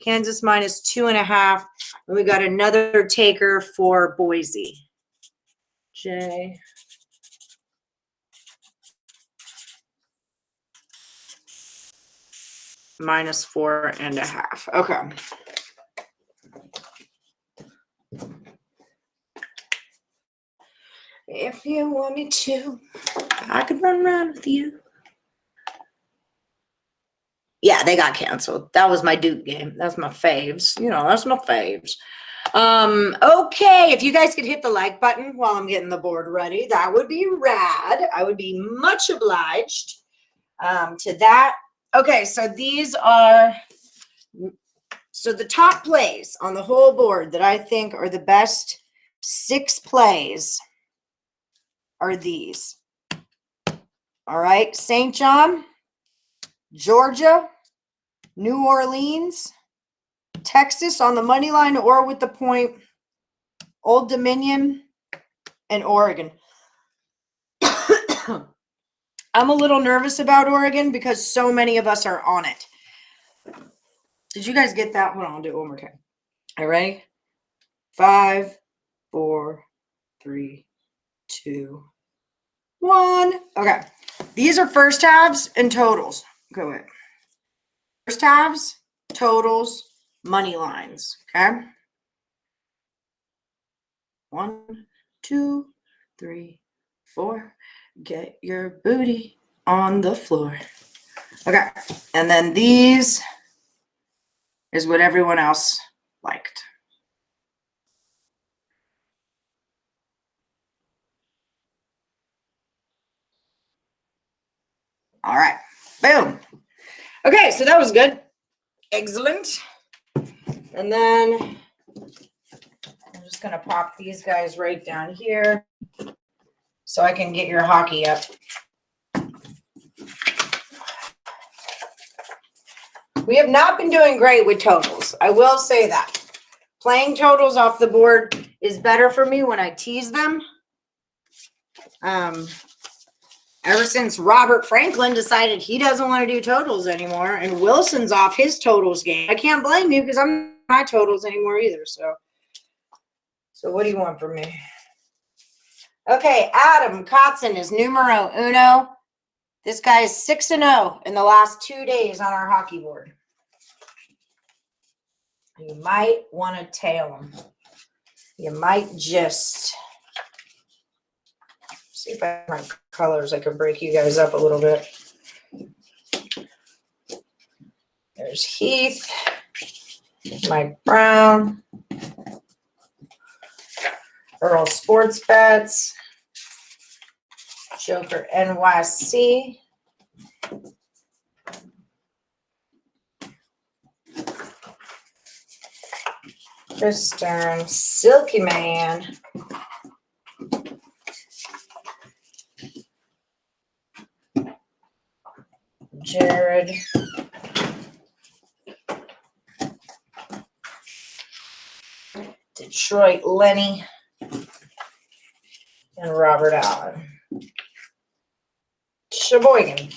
Kansas minus 2.5. And we got another taker for Boise. Jay. Minus 4.5. Okay. If you want me to, I could run around with you. Yeah, they got canceled. That was my Duke game. That's my faves. You know, that's my faves. Okay, if you guys could hit the like button while I'm getting the board ready, that would be rad. I would be much obliged to that. Okay, so the top plays on the whole board that I think are the best 6 plays are these. All right, St. John, Georgia, New Orleans, Texas on the money line or with the point, Old Dominion, and Oregon. I'm a little nervous about Oregon because so many of us are on it. Did you guys get that? Hold on, I'll do it one more time. All right, ready? 5, 4, 3, 2, 1. Okay. These are first halves and totals. Okay, wait. First halves, totals, money lines. Okay. 1, 2, 3, 4. Get your booty on the floor. Okay. And then these is what everyone else liked. All right. Boom. Okay, so that was good. Excellent. And then I'm just going to pop these guys right down here so I can get your hockey up. We have not been doing great with totals. I will say that. Playing totals off the board is better for me when I tease them. Ever since Robert Franklin decided he doesn't want to do totals anymore and Wilson's off his totals game. I can't blame you because I'm not my totals anymore either. So what do you want from me? Okay, Adam Kotzen is numero uno. This guy is 6-0 in the last 2 days on our hockey board. You might want to tail him. You might just see if I have my colors. I can break you guys up a little bit. There's Heath, Mike Brown, Earl Sports Bets, Joker NYC, Chris Stern, Silky Man, Jared, Detroit Lenny, and Robert Allen. Sheboygan.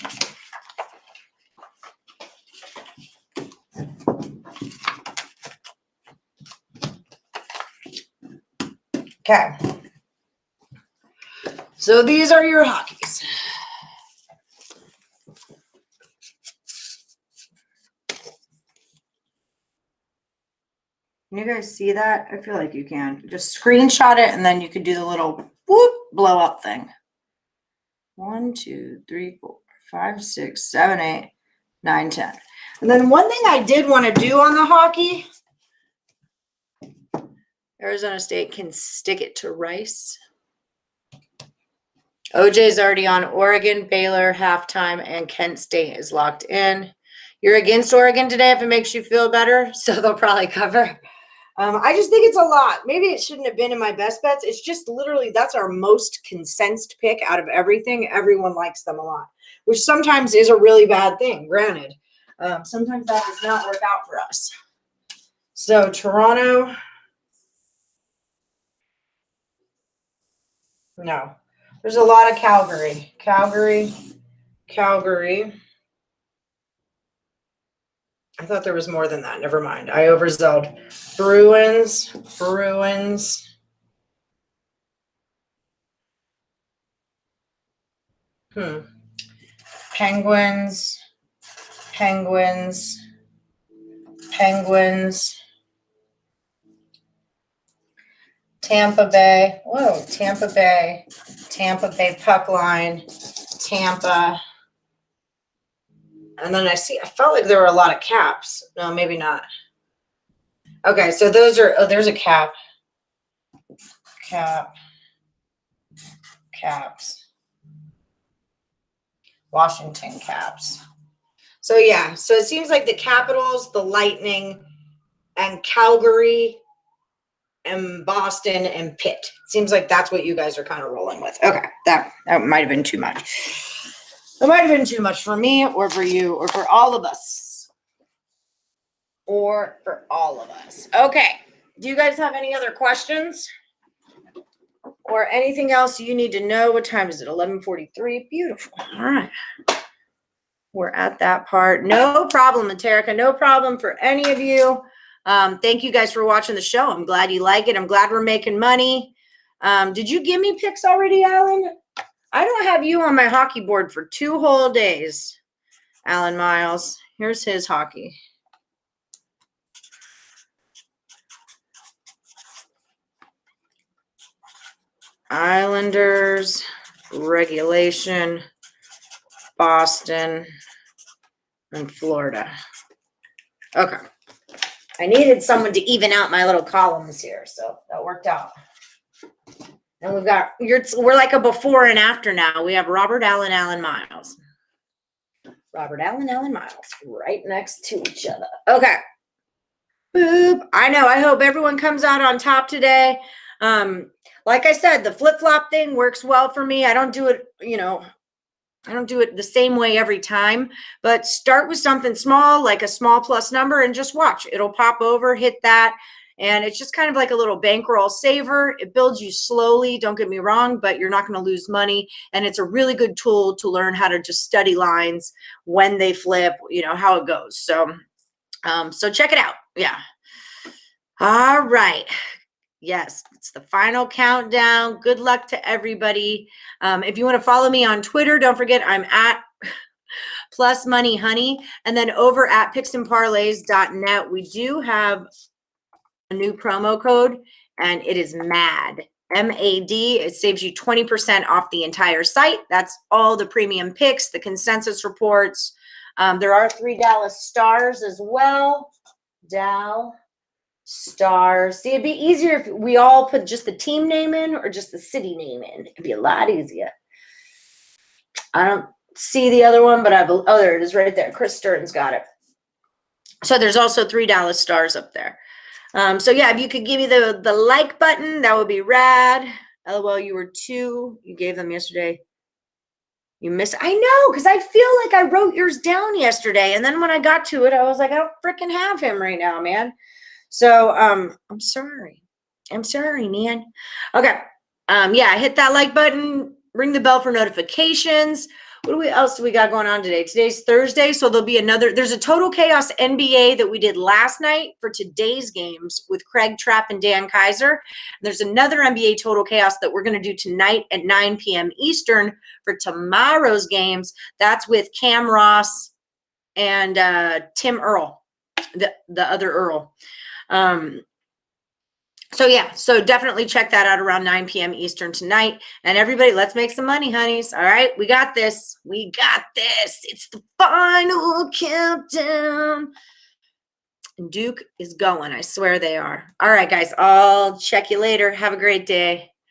Okay. So these are your hockeys. Can you guys see that? I feel like you can. Just screenshot it and then you could do the little whoop blow up thing. 1, 2, 3, 4, 5, 6, 7, 8, 9, 10. And then one thing I did want to do on the hockey, Arizona State can stick it to Rice. OJ's already on Oregon, Baylor, halftime, and Kent State is locked in. You're against Oregon today if it makes you feel better, so they'll probably cover. I just think it's a lot. Maybe it shouldn't have been in my best bets. It's just literally that's our most consensed pick out of everything. Everyone likes them a lot, which sometimes is a really bad thing, granted. Sometimes that does not work out for us. So Toronto, no. There's a lot of Calgary. Calgary. I thought there was more than that. Never mind. I overzealed. Bruins. Penguins. Tampa Bay. Whoa, Tampa Bay puck line. Tampa. And then I felt like there were a lot of caps. No, maybe not. Okay, so those are, there's a cap. Caps. Washington Caps. So yeah, so it seems like the Capitals, the Lightning, and Calgary, and Boston, and Pitt. It seems like that's what you guys are kind of rolling with. Okay, that might have been too much. It might have been too much for me or for you or for all of us. Okay. Do you guys have any other questions? or anything else you need to know. What time is it? 11:43. Beautiful. All right. We're at that part. No problem, Materica. No problem for any of you. Thank you guys for watching the show. I'm glad you like it. I'm glad we're making money. Did you give me picks already, Alan? I don't have you on my hockey board for 2 whole days, Alan Miles. Here's his hockey. Islanders, regulation, Boston, and Florida. Okay. I needed someone to even out my little columns here, so that worked out. And we've got, we're like a before and after now. We have Robert Allen, Allen Miles. Robert Allen, Allen Miles, right next to each other. Okay. Boop. I know. I hope everyone comes out on top today. Like I said, the flip-flop thing works well for me. I don't do it, I don't do it the same way every time, but start with something small, like a small plus number, and just watch. It'll pop over, hit that, and it's just kind of like a little bankroll saver. It builds you slowly, don't get me wrong, but you're not going to lose money, and it's a really good tool to learn how to just study lines when they flip, how it goes. So, so check it out. Yeah. All right. Yes, it's the final countdown. Good luck to everybody. If you want to follow me on Twitter, don't forget I'm at Plus Money Honey. And then over at picksandparlays.net, we do have a new promo code, and it is MAD. M-A-D. It saves you 20% off the entire site. That's all the premium picks, the consensus reports. There are 3 Dallas Stars as well. Stars. See, it'd be easier if we all put just the team name in or just the city name in. It'd be a lot easier. I don't see the other one, but oh, there it is right there. Chris Stern's got it. So there's also 3 Dallas Stars up there. So yeah, if you could give me the like button, that would be rad. LOL, you were 2. You gave them yesterday. You missed. I know, because I feel like I wrote yours down yesterday, and then when I got to it, I was like, I don't freaking have him right now, man. So, I'm sorry. I'm sorry, man. Okay. Yeah, hit that like button, ring the bell for notifications. What else do we got going on today? Today's Thursday, so there'll be there's a Total Chaos NBA that we did last night for today's games with Craig Trapp and Dan Kaiser. There's another NBA Total Chaos that we're going to do tonight at 9 p.m. Eastern for tomorrow's games. That's with Cam Ross and Tim Earl, the other Earl. So yeah, so definitely check that out around 9 p.m. Eastern tonight. And everybody, let's make some money, honeys. All right, we got this. We got this. It's the final countdown. And Duke is going. I swear they are. All right, guys, I'll check you later. Have a great day.